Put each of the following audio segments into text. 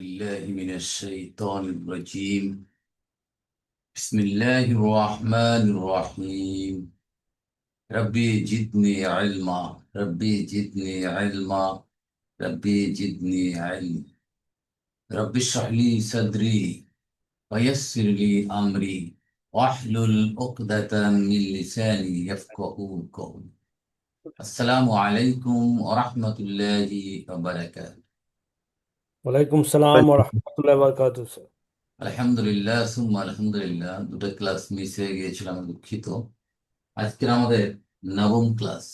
بالله من الشيطان الرجيم. بسم الله الرحمن الرحيم. ربي جدني علما، ربي جدني علما، ربي جدني علما. ربي اشرح لي صدري ويسر لي أمري واحلل عقدة من لساني يفقه قولي. السلام عليكم ورحمة الله وبركاته. ওয়ালাইকুম সালাম ও রহমতুল্লাহ বারকাতুহু স্যার। আলহামদুলিল্লাহ সুম্মা আলহামদুলিল্লাহ, দুটো ক্লাস মিস হয়ে গিয়েছিল, আমি দুঃখিত। আজকের আমাদের নবম ক্লাস।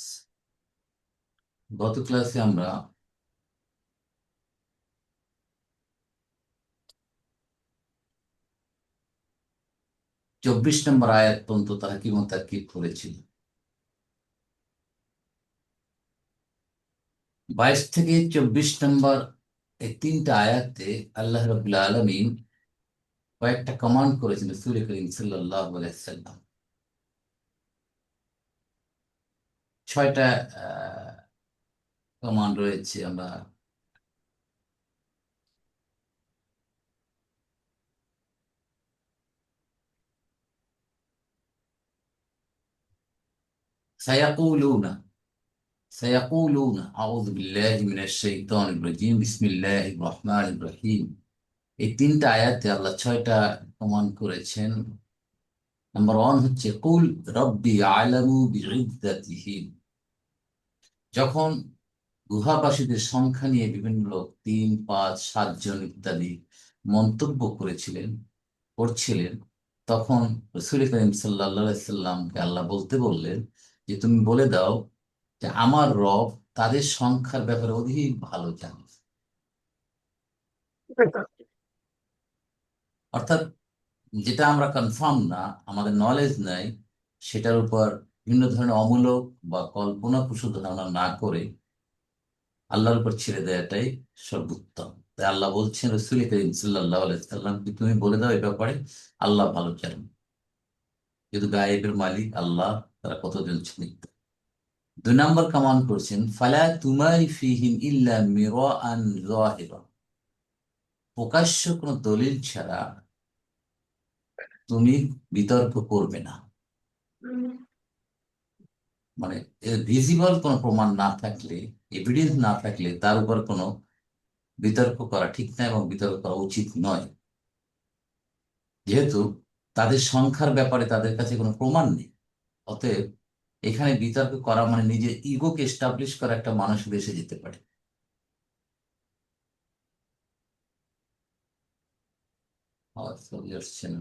গত ক্লাসে আমরা 24 নম্বর আয়াত পর্যন্ত তাহকিম ও তারকিব করেছিল। 22 থেকে 24 নম্বর এই তিনটা আয়াতে আল্লাহ রাব্বুল আলামিন কয়েকটা কমান্ড করেছেন রাসূল করিম সাল্লাল্লাহু আলাইহি সাল্লাম। 6টা কমান্ড রয়েছে। আমরা সায়াকুলুনা সায়াকুলুনা আউযু বিল্লাহি মিনাশ শাইতানির রাজীম, বিসমিল্লাহির রহমানির রহিম। এই তিনটা আয়াতে আল্লাহ 6টা কমান্ড করেছেন। নাম্বার 1 হচ্ছে কুল রব্বি আলামু বিইজ্জাতিহি। যখন গুহাবাসীদের সংখ্যা নিয়ে বিভিন্ন লোক 3, 5, 7 জন ইত্যাদি মন্তব্য করছিলেন, তখন রাসূল করিম সাল্লাল্লাহু আলাইহি সাল্লামকে আল্লাহ বলতে বললেন যে তুমি বলে দাও যে আমার রব তাদের সংখ্যার ব্যাপারে অধিক ভালো জানেন। অর্থাৎ যেটা আমরা কনফার্ম না, আমাদের নলেজ নাই, সেটার উপর বিভিন্ন ধরনের অমূলক বা কল্পনাপ্রসূ ধারণা না করে আল্লাহর উপর ছেড়ে দেওয়াটাই সর্বোত্তম। তাই আল্লাহ বলছেন রাসূল করিম সাল্লাল্লাহু আলাইহি সাল্লামকে তুমি বলে দাও এই ব্যাপারে আল্লাহ ভালো জানেন। কিন্তু গায়েবের মালিক আল্লাহ, তারা কতজন ছিলেন। 2 নম্বর কমান্ড করছেন ফালা তুমারি ফিহিম ইল্লা মিরাআন যাহিরা। প্রকাশ্য কোনো দলিল ছাড়া তুমি বিতর্ক করবে না। মানে ভিজিবল কোনো প্রমাণ না থাকলে, এভিডেন্স না থাকলে তার উপর কোনো বিতর্ক করা ঠিক না এবং বিতর্ক করা উচিত নয়। যেহেতু তাদের সংখ্যার ব্যাপারে তাদের কাছে কোনো প্রমাণ নেই, অতএব এখানে বিতর্ক করা মানে নিজের ইগোকে এস্টাবলিশ করা একটা মানুষের এসে যেতে পারে। আওয়াজ চলে আসছে না?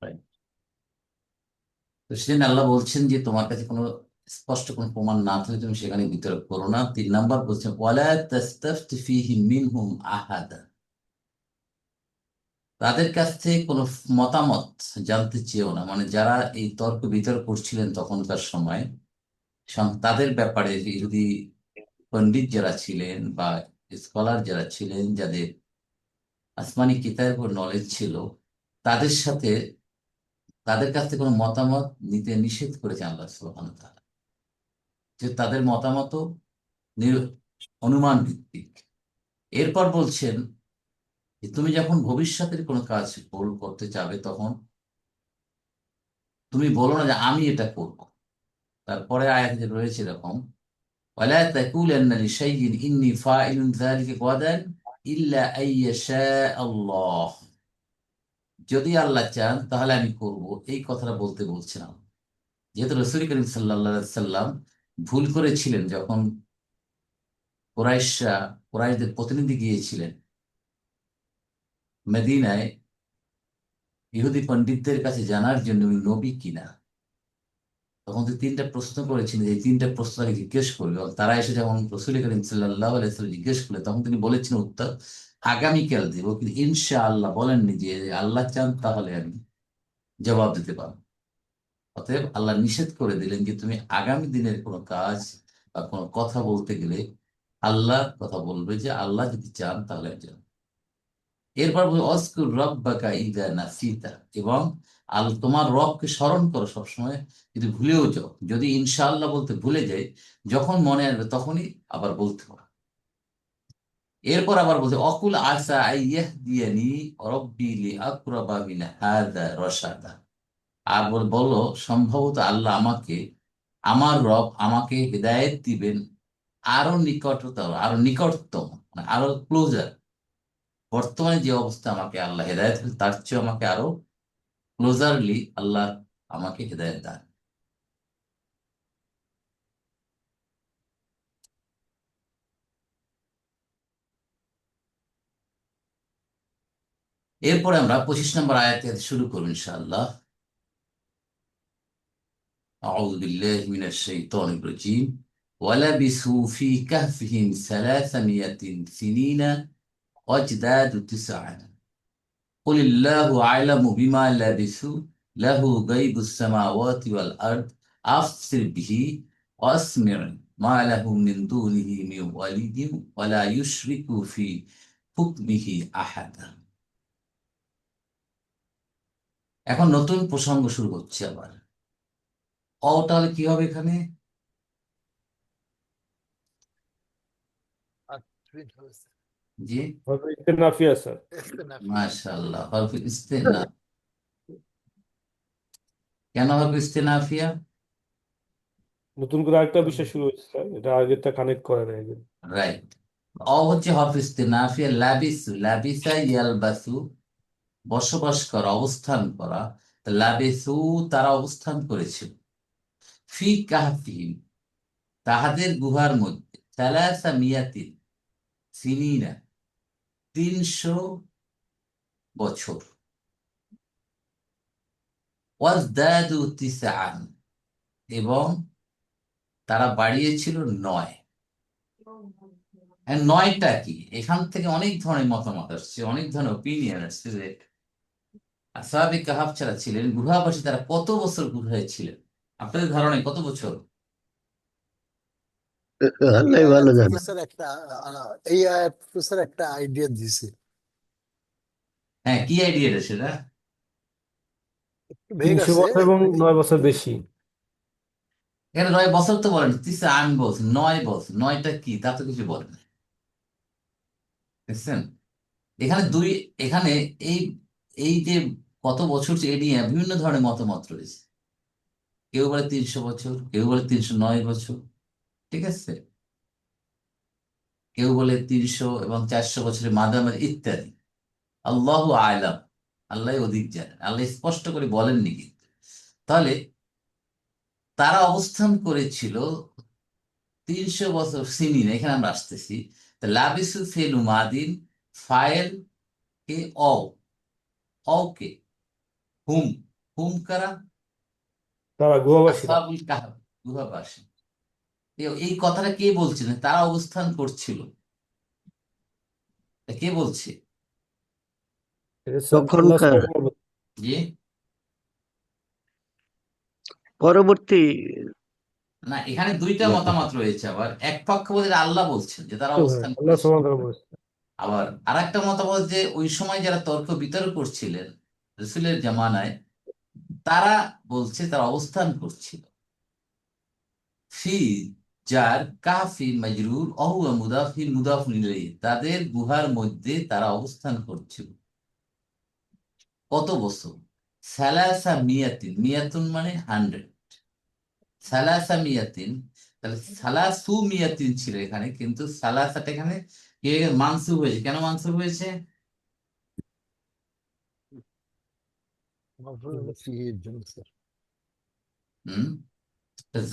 Right. তো সেদিন আল্লাহ বলছেন যে তোমার কাছে কোনো স্পষ্ট কোনো প্রমাণ না থাকলে তুমি সেখানে বিতর্ক করো না। 3 নম্বর বলছেন ওয়ালা তাস্তাফতি ফীহি মিনহুম আহাদা। তাদের কাছ থেকে কোনো মতামত জানতে চেয়েও না, মানে যারা এই তর্ক বিতর্ক করছিলেন তখনকার সময় তাদের ব্যাপারে যদি পণ্ডিত যারা ছিলেন বা স্কলার যারা ছিলেন, যাদের আসমানি কিতাবের উপর নলেজ ছিল, তাদের সাথে তাদের কাছ থেকে কোনো মতামত নিতে নিষেধ করেছেন আল্লাহ সুবহানাহু ওয়া তাআলা। যে তাদের মতামত অনুমান ভিত্তিক। এরপর বলছেন যে তুমি যখন ভবিষ্যতের কোনো কাজ করতে চাবে তখন তুমি বলো না যে আমি এটা করব। তারপরে আয়াতে রয়েছে এরকম ওয়ালা তাকুলান্না লিশাইইন ইন্নী ফাইলুন যালিকা গাদান ইল্লা আইয়াশা আল্লাহ। যদি আল্লাহ চান তাহলে আমি করব, এই কথাটা বলতে বলছিলাম। যেহেতু রাসূল করিম সাল্লাল্লাহু আলাইহি সাল্লাম ভুল করেছিলেন যখন কুরাইশদের প্রতিনিধি গিয়েছিলেন মদিনায় ইহুদি পণ্ডিতদের কাছে জানার জন্য উনি নবী কিনা। তখন তো 3টা প্রশ্ন করেছিলেন, এই 3টা প্রশ্ন তাকে জিজ্ঞেস করলো এবং তারা এসে যখন রাসূল করিম সাল্লাল্লাহু আলাইহি ওয়াসাল্লাম জিজ্ঞেস করলেন তখন তিনি বলেছেন উত্তর আগামীকাল দেবো, কিন্তু ইনশাআল্লাহ বলেননি যে আল্লাহ চান তাহলে আমি। জবাব দিতে পারো। অতএব আল্লাহ নিষেধ করে দিলেন যে তুমি আগামী দিনের কোনো কাজ বা কোনো কথা বলতে গেলে আল্লাহর কথা বলবে, যে আল্লাহ যদি চান তাহলে চান। এরপর বলবে অস্কুর রব্বাকা ইদা নাসিতা, এবং তোমার রবকে স্মরণ করো সবসময় যদি ভুলেও যাও। যদি ইনশাআল্লাহ বলতে ভুলে যাই, যখন মনে আসবে তখনই আবার বলতে হবে। এরপর আবার বলছে অকুল আসা আইয়াহদিয়ানি রব্বি লিআকরাবা মিন হাযা রাশাদা। আর বলো সম্ভবত আল্লাহ আমাকে, আমার রব আমাকে হেদায়েত দিবেন আরো নিকটতর, আরো নিকটতম, মানে আরো ক্লোজার। বর্তমানে যে অবস্থা আমাকে আল্লাহ হেদায়েত দিবেন, তার চেয়ে আমাকে আরো ক্লোজারলি আল্লাহ আমাকে হেদায়েত দেন। এরপরে আমরা 25 নম্বর আয়াত থেকে শুরু করব ইনশাআল্লাহ। আউযু বিল্লাহি মিনাশ শাইতানির রাজীম। ওয়ালাবিসু ফি কাহফিহিম সালাসামিয়াতিন সিনিনা ওয়াজদাদু তিসআন قل الله أعلم بما لبثوا له غيب السماوات والأرض أبصر به وأسمع ما له من دونه من ولي ولا يشرك في حكمه أحدا। এখন নতুন প্রসঙ্গ শুরু হচ্ছে আবার। তাহলে কি হবে এখানে? জি, হরফে ইস্তেনাফিয়া স্যার। মাশাআল্লাহ, হরফে ইস্তেনা। কেন হরফে ইস্তেনাফিয়া? নতুন করে আরেকটা বিষয় শুরু হয়েছে স্যার, এটা আগেরটা কানেক্ট করে না এই জন্য। রাইট। হচ্ছে হরফে ইস্তেনাফিয়া। লাবিসু, লাবিসা ইয়ালবাসু, বসবাস করা, অবস্থান করা। তা লাবিসু, তারা অবস্থান করেছিল। ফি কাহফিহিম, তাহাদের গুহার মধ্যে। সালাসা মিয়াতিন সিনিনা, 300 বছর। ওয়াজদাদু তিসআন, এবং তারা বাড়িয়েছিল 9। আর 9টা কি? এখান থেকে অনেক ধরনের মতামত আসছে, অনেক ধরনের ওপিনিয়ন আসছে যে আসহাবে কাহাফ যারা ছিলেন গুহাবাসী, তারা কত বছর গুহায় ছিলেন? আপনাদের ধারণায় কত বছর? এই আল্লাহ আয়াত ভালো জানে। প্রফেসর একটা এই আয়াত প্রফেসর একটা আইডিয়া দিছে, হ্যাঁ, কি আইডিয়া সেটা? একটু ভেগ 300 আছে। বছর এবং 9 বছর বেশি। এখানে 9 বছর তো বলেন, তিসা আন বলছেন, 9 বছর। 9টা কি তা তো কিছু বলেন না। দেখছেন এখানে দুই, এখানে এই এই যে কত বছর, এ নিয়ে বিভিন্ন ধরনের মতামত রয়েছে। কেউ বলে 300 বছর, কেউ বলে 309 বছর, ঠিক আছে। কেউ বলে 300 এবং 400 বছরের মাঝামাঝি ইত্যাদি। আল্লাহু আলাম, আল্লাহ অধিক জানেন। আল্লাহ স্পষ্ট করে বলেননি কিন্তু। তাহলে তারা অবস্থান করেছিল 300 বছর। সিনিন, এখানে আমরা আসতেছি। তা লাবিসু ফেলু মাদিন, ফাইল কে অ, কে হুম, হুম কারা? তারা গুহাবাসীরা। আসহাবুল কাহফ, গুহাবাসী। এই কথাটা কে বলছিলেন? তারা অবস্থান করছিল, তা কে বলছে? এটা স্যার আল্লাহ তখনকার সুবহানাহু ওয়া তাআলা। যে পরবর্তী না, এখানে দুইটা মতামত রয়েছে। আবার এক পক্ষ বলে যে আল্লাহ বলছেন যে তারা হ্যাঁ, অবস্থান আল্লাহ করেছিল। সুবহানাহু ওয়া তাআলা বলেছে। আবার আর একটা মতামত যে ওই সময় যারা তর্ক বিতর্ক করছিলেন রসুলের জামানায়, তারা বলছে তারা অবস্থান করছিল। ফি, যার কাফি মাজরুর অহুয়া মুদাফি মুদাফুন ইলাইহি, তাদের গুহার মধ্যে তারা অবস্থান করছিল কত বছর? সালাসা মিয়াতিন, মিয়াতুন মানে 100, সালাসা মিয়াতিন। তাহলে সালাসু মিয়াতিন ছিল এখানে, কিন্তু সালাসাটা এখানে কি মানসুব হয়েছে? কেন মানসুব হয়েছে? ফিহির জন্য স্যার, হুম,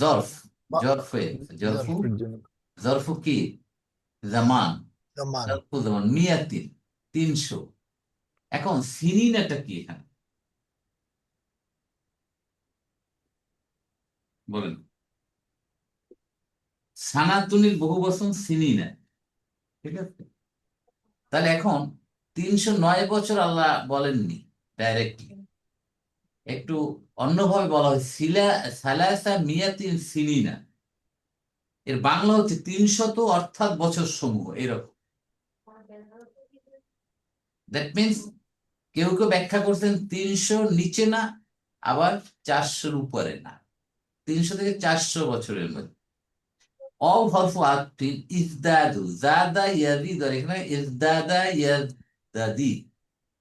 জরফ, বা- জরফ হয়ে গেছে। জরফু, জারফের জন্য জরফু কি? জামান। জামান। জরফু জামান, মিয়াতিন, 300। এখন সিনিনাটা কি এখানে বলেন? সানাতুনির বহু বচন সিনিনা, ঠিক আছে। তাহলে এখন 309 বছর আল্লাহ বলেননি ডাইরেক্টলি, একটু অন্যভাবে বলা হয় সালাসা মিয়াতিন সিনিনা, এর বাংলা হচ্ছে 300 অর্থাৎ বছর সমূহ এরকম। দ্যাট মিনস কেউ কেউ ব্যাখ্যা করছেন 300 নিচে না, আবার 400 উপরে না, 300 থেকে 400 বছরের মধ্যে। হরফ আতফিন ইজদাদু, জাদা ইয়াজিদ, আর এখানে ইজদাদা ইয়াজদাদি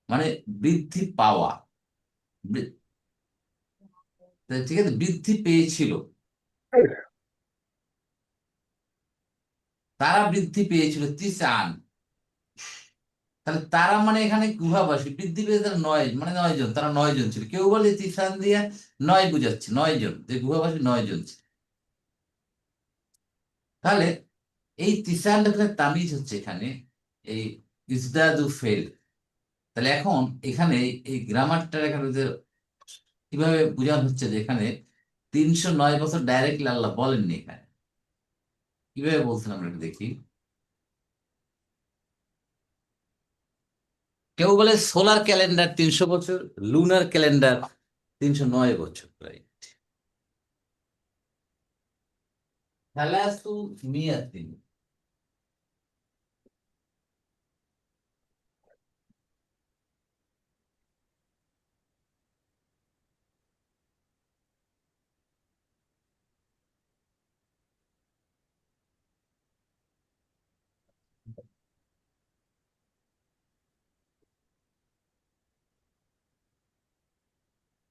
মানে বৃদ্ধি পাওয়া, বৃ- ঠিক আছে, বৃদ্ধি পেয়েছিল, তারা বৃদ্ধি পেয়েছিল তিসান। তাহলে তারা মানে এখানে গুহাবাসী বৃদ্ধি পেয়েছে, তারা 9 মানে 9 জন, তারা 9 জন ছিল। কেউ বলে তিসান দিয়ে 9 বুঝাচ্ছে, 9 জন, যে গুহাবাসী 9 জন ছিল। তাহলে এই তিসানটা তামিজ হচ্ছে এখানে এই ইজদাদু ফেল। তাহলে এখন এখানে এই গ্রামারটা এখানে যে কিভাবে বোঝানো হচ্ছে যে এখানে 309 বছর ডাইরেক্টলি আল্লাহ বলেননি, এখানে কিভাবে বলছেন আমরা একটু দেখি। কেউ বলে সোলার ক্যালেন্ডার 300 বছর, লুনার ক্যালেন্ডার 309 বছর, রাইট। থালাসু মিয়াতিন,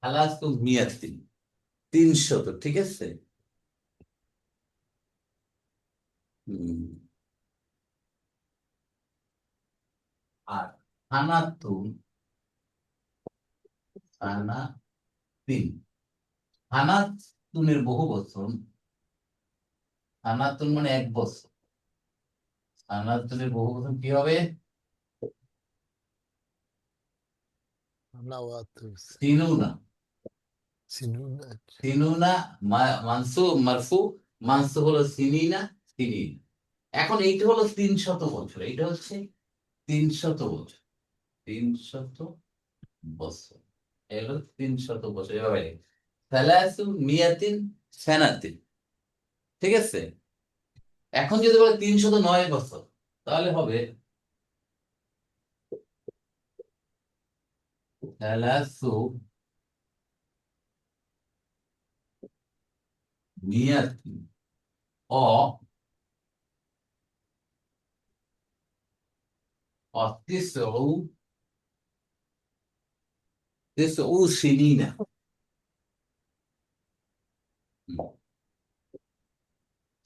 থালাসু মিয়াতিন 300, ঠিক আছে। হুম। আর হানাতুন, হানাতিন, হানাতুনের বহু বচন, হানাতুন মানে 1 বছর, হানাতুনের বহু বচন কি হবে? তিনুনা, তিনুনা মারফু, মানসু হলো সিনিনা, সিনিন। এখন এইটা হলো 300 বছর, এইটা হচ্ছে 300 বছর, 300 বছর, এগুলো 300 বছর, এভাবে সালাসু মিয়াতিন সানাতিন, ঠিক আছে। এখন যদি বলে 309 বছর, তাহলে হবে সালাসু মিয়াতিন অ তিসউ, তিসউ সিনিনা।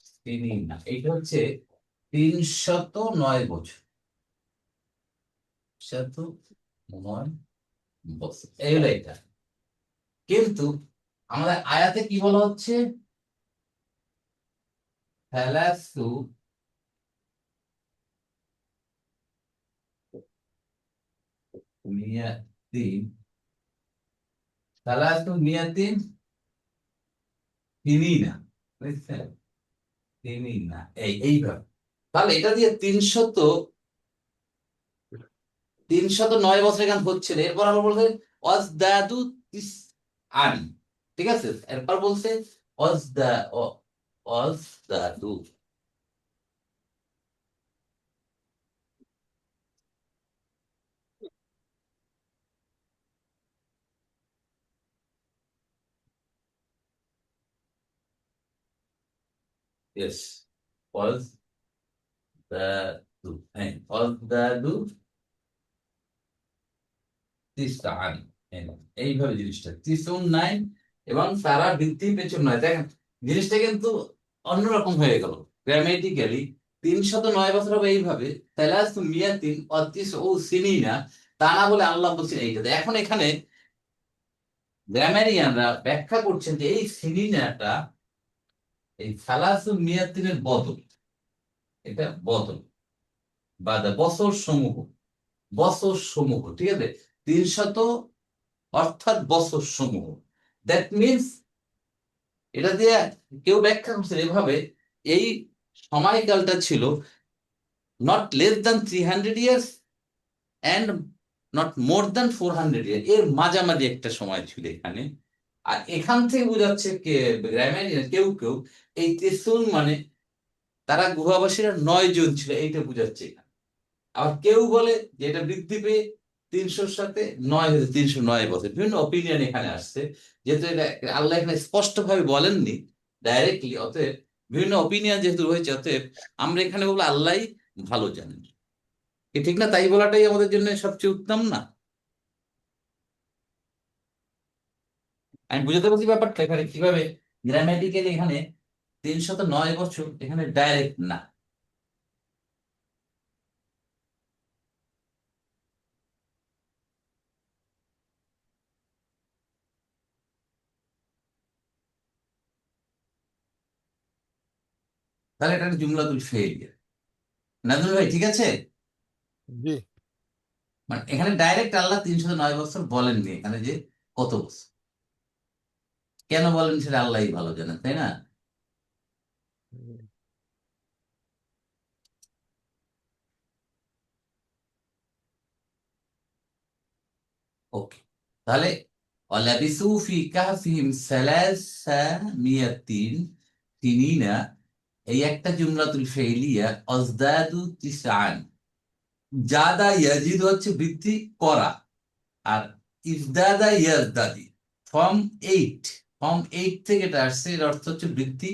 সিনিনা এইটা হচ্ছে 309 বছর, 309 বছর, এই হলো এটা। কিন্তু আমাদের আয়াতে কি বলা হচ্ছে? সালাসু মিয়াতিন, সালাসু মিয়াতিন সিনিনা, বুঝছেন? সিনিনা এইভাবে। তাহলে এটা দিয়ে 309 বছর এখানে হচ্ছে না। এরপর আবার বলছে অজদাদু তিস আনি, ঠিক আছে। এরপর বলছে অজদাদু, ইয়েস, অজদাদু, হ্যাঁ, অজদাদু তিসা আনি, হ্যাঁ, এইভাবে জিনিসটা 309, এবং তারা বৃদ্ধি পেছন নয়। দেখেন জিনিসটা কিন্তু অন্যরকম হয়ে গেল গ্রামেটিক্যালি। 309 বছর হবে এইভাবে, সালাসু মিয়াতিন ও সিনিনা, তা না বলে আল্লাহ বলছেন এইটাতে। এখন এখানে গ্রামারিয়ানরা ব্যাখ্যা করছেন যে এই সিনিনাটা এই সালাসু মিয়াতিনের বদল, এটা বদল বা বছর সমূহ, বছর সমূহ, ঠিক আছে। 300 অর্থাৎ বছর সমূহ, দ্যাট মিনস এটা দিয়ে কেউ ব্যাখ্যা করছেন এভাবে, এই সময়কালটা ছিল not less than 300 years and not more than 400 ইয়ার, এর মাঝামাঝি একটা সময় ছিল এখানে। আর এখান থেকে বোঝাচ্ছে গ্রামারিয়ান কেউ কেউ এই তেসুন মানে তারা গুহাবাসীরা 9 জন ছিল, এইটা বোঝাচ্ছে এখানে। আবার কেউ বলে যে এটা বৃদ্ধি পেয়ে 300-র সাথে 9 হয়েছে, 309 বছর। বিভিন্ন অপিনিয়ন এখানে আসছে, যেহেতু এটা আল্লাহ এখানে স্পষ্ট ভাবে বলেননি ডাইরেক্টলি, অতএব বিভিন্ন অপিনিয়ন যেহেতু রয়েছে, অতএব আমরা এখানে বলবো আল্লাহ ভালো জানেন। কি ঠিক না? তাই বলাটাই আমাদের জন্য সবচেয়ে উত্তম না? আমি বুঝতে পারছি ব্যাপারটা এখানে কিভাবে গ্রামাটিক্যালি এখানে 309 বছর এখানে ডাইরেক্ট না। তাহলে এটা একটা জুমলাতুল ফেইলিয়ার। নাজমুল ভাই ঠিক আছে? জি। মানে এখানে ডাইরেক্ট আল্লাহ 309 বছর বলেননি, এখানে যে কত বছর কেন বলেন সেটা আল্লাহই ভালো জানেন, তাই না? ওকে, তাহলে ওয়ালাবিসু ফি কাহফিহিম সালাসা মিয়াতিন সিনিনা, এই একটা জুমলাতুল ফেইলিয়া। অজদাদু তিসআন, জাদা ইয়াজিদ হচ্ছে বৃদ্ধি করা, আর ইজদাদা ইয়াজদাদি ফর্ম 8, ফর্ম 8 থেকে এটা আসছে। এর অর্থ হচ্ছে বৃদ্ধি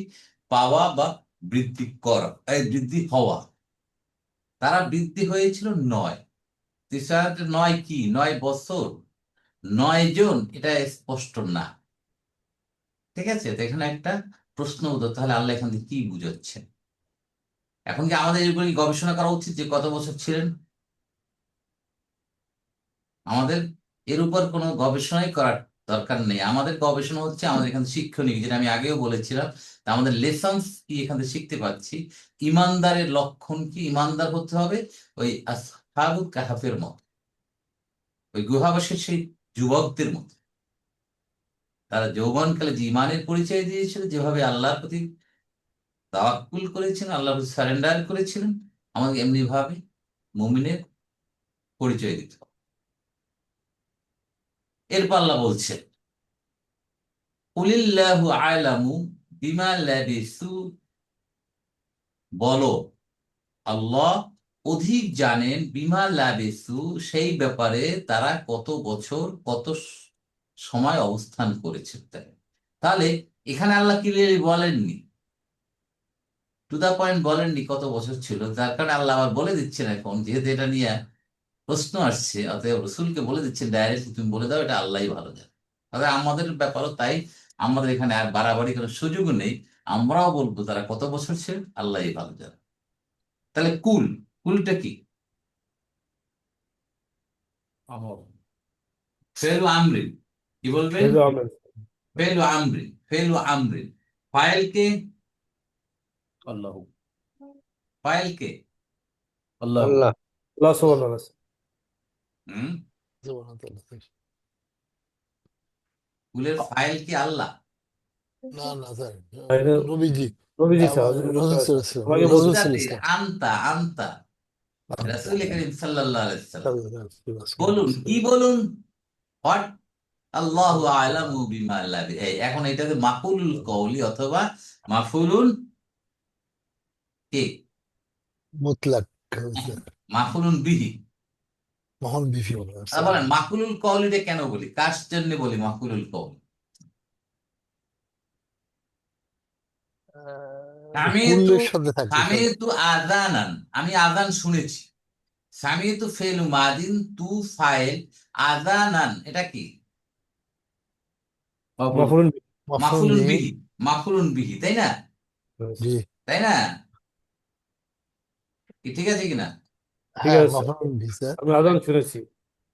পাওয়া বা বৃদ্ধি করা, এই বৃদ্ধি হওয়া। তারা বৃদ্ধি হয়েছিল 9। 9 কি 9 বছর, 9 জন, এটা স্পষ্ট না। ঠিক আছে, তো এখানে একটা প্রশ্ন উত্তর, তাহলে আল্লাহ এখান থেকে কি বুঝাচ্ছেন? এখন কি আমাদের এগুলি গবেষণা করা উচিত যে কত বছর ছিলেন? আমাদের এর উপর কোনো গবেষণাই করার দরকার নেই। আমাদের গবেষণা হচ্ছে আমাদের এখানে শিক্ষণীয়, যেটা আমি আগেও বলেছিলাম। তা আমাদের লেসন্স কি এখান থেকে শিখতে পাচ্ছি? ইমানদারের লক্ষণ কি? ইমানদার হতে হবে ওই আসহাবুল কাহাফের মতো, ওই গুহাবাসীর সেই যুবকদের মতো। তারা যৌবনকালে যে ইমানের পরিচয় দিয়েছিল, যেভাবে আল্লাহর প্রতি তাওয়াক্কুল করেছিলেন, আল্লাহর প্রতি সারেন্ডার করেছিলেন, আমাদের এমনি ভাবে মুমিনের পরিচয় দিতে হবে। এরপর আল্লাহ বলছেন কুলিল্লাহু আ'লামু বিমা লাবিসু, বলো আল্লাহ অধিক জানেন বিমা লাবিসু, সেই ব্যাপারে তারা কত বছর কত সময় অবস্থান করেছে। তাহলে এখানে আল্লাহ ক্লিয়ারলি বলেননি, টু দা পয়েন্ট বলেননি কত বছর ছিল। যার কারণে আল্লাহ আবার বলে দিচ্ছেন, এখন যেহেতু এটা নিয়ে প্রশ্ন আসছে, অতএব রসুলকে বলে দিচ্ছেন ডাইরেক্ট, তুমি বলে দাও এটা আল্লাহই ভালো জানে। তবে আমাদের ব্যাপারও তাই, আমাদের এখানে আর বাড়াবাড়ি করার সুযোগ নেই। আমরাও বলবো তারা কত বছর ছিল আল্লাহই ভালো জানে। তাহলে কুলটা কি? ফেলু আমরিন, কি বলবেন? ফেলু আহমেদ। ফেলু আমরিন, ফেলু আমরিন। ফাইলকে, আল্লাহ ফাইলকে আল্লাহ আল্লাহ আল্লাহ সুবহানাহু ওয়া তাআলা। হুম, সুবহানাল্লাহ। কুলের ফাইল কি আল্লাহ? না না স্যার, এটা নবীজি, নবীজি স্যার, রাসূল সাল্লাল্লাহু আলাইহি আমাকে ওয়াসাল্লাম, বলতে রাসূল রুস্তাতে সাল্লাল্লাহু আনতা আনতা রাসূল করিম সাল্লাল্লাহু আলাইহি সাল্লাম, আলাইহি বলুন কি ওয়াসাল্লাম। বলুন? হোয়াট? আল্লাহু আ'লামু বিমা লাবি। এখন এটাকে মাফুলুল কওলি অথবা মাফুলুন কে, মুতলাক, মাফুলুন বিহি। মহান বিফি বলেন মাফুলুল কওলিটা কেন বলি, কার জন্য বলি মাফুলুল কওলি? কুল্লের সাথে থাকে স্যার। সামিতু আযানান, আমি আযান শুনেছি। সামিতু ফেলু মাদিন, তু ফাইল, আযানান এটা কি? মাফুলুন মাফুল মাফুলুন বিহি। বিহি, মাফুলুন বিহি, তাই না? জি, তাই না? কি ঠিক আছে কিনা? ঠিক হ্যাঁ আছে স্যার, মাফুল বিহি স্যার। আমি আজান শুনেছি।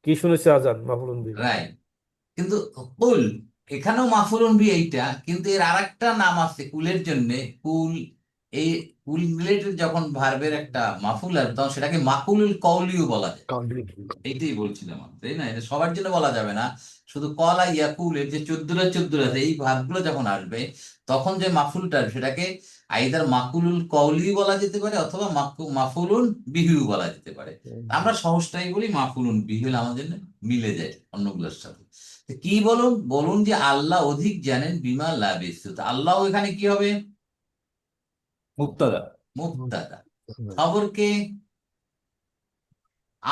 কি শুনেছি? আজান, মাফুলুন বিহি। রাইট। কিন্তু কুল, এখানেও মাফুলুন বি এইটা, কিন্তু এর আরেকটা নাম আছে কুলের জন্য। কুল, এই কুল রিলেটেড যখন ভার্বের একটা মাফুল আসবে তখন সেটাকে মাকুলুল কওলিও বলা যায়। এইটাই বলছিলাম আমি, তাই না? এটা সবার জন্য বলা যাবে না। শুধু কলা ইয়াকুলের যে 14টা আছে, এই ভার্বগুলো যখন আসবে তখন যে মাফুলটা আসবে সেটাকে আইদার মাকুলুল কওলি বলা যেতে পারে অথবা মাফুলুন বিহিও বলা যেতে পারে। আমরা সহজটাই বলি মাফুলুন বিহি হলে আমাদের জন্য মিলে যায় অন্যগুলোর সাথে। তো কি বলুন বলুন যে আল্লাহ অধিক জানেন বিমা লাবিসু, তো আল্লাহ এখানে কি হবে? মুবতাদা। মুবতাদা। খবরকে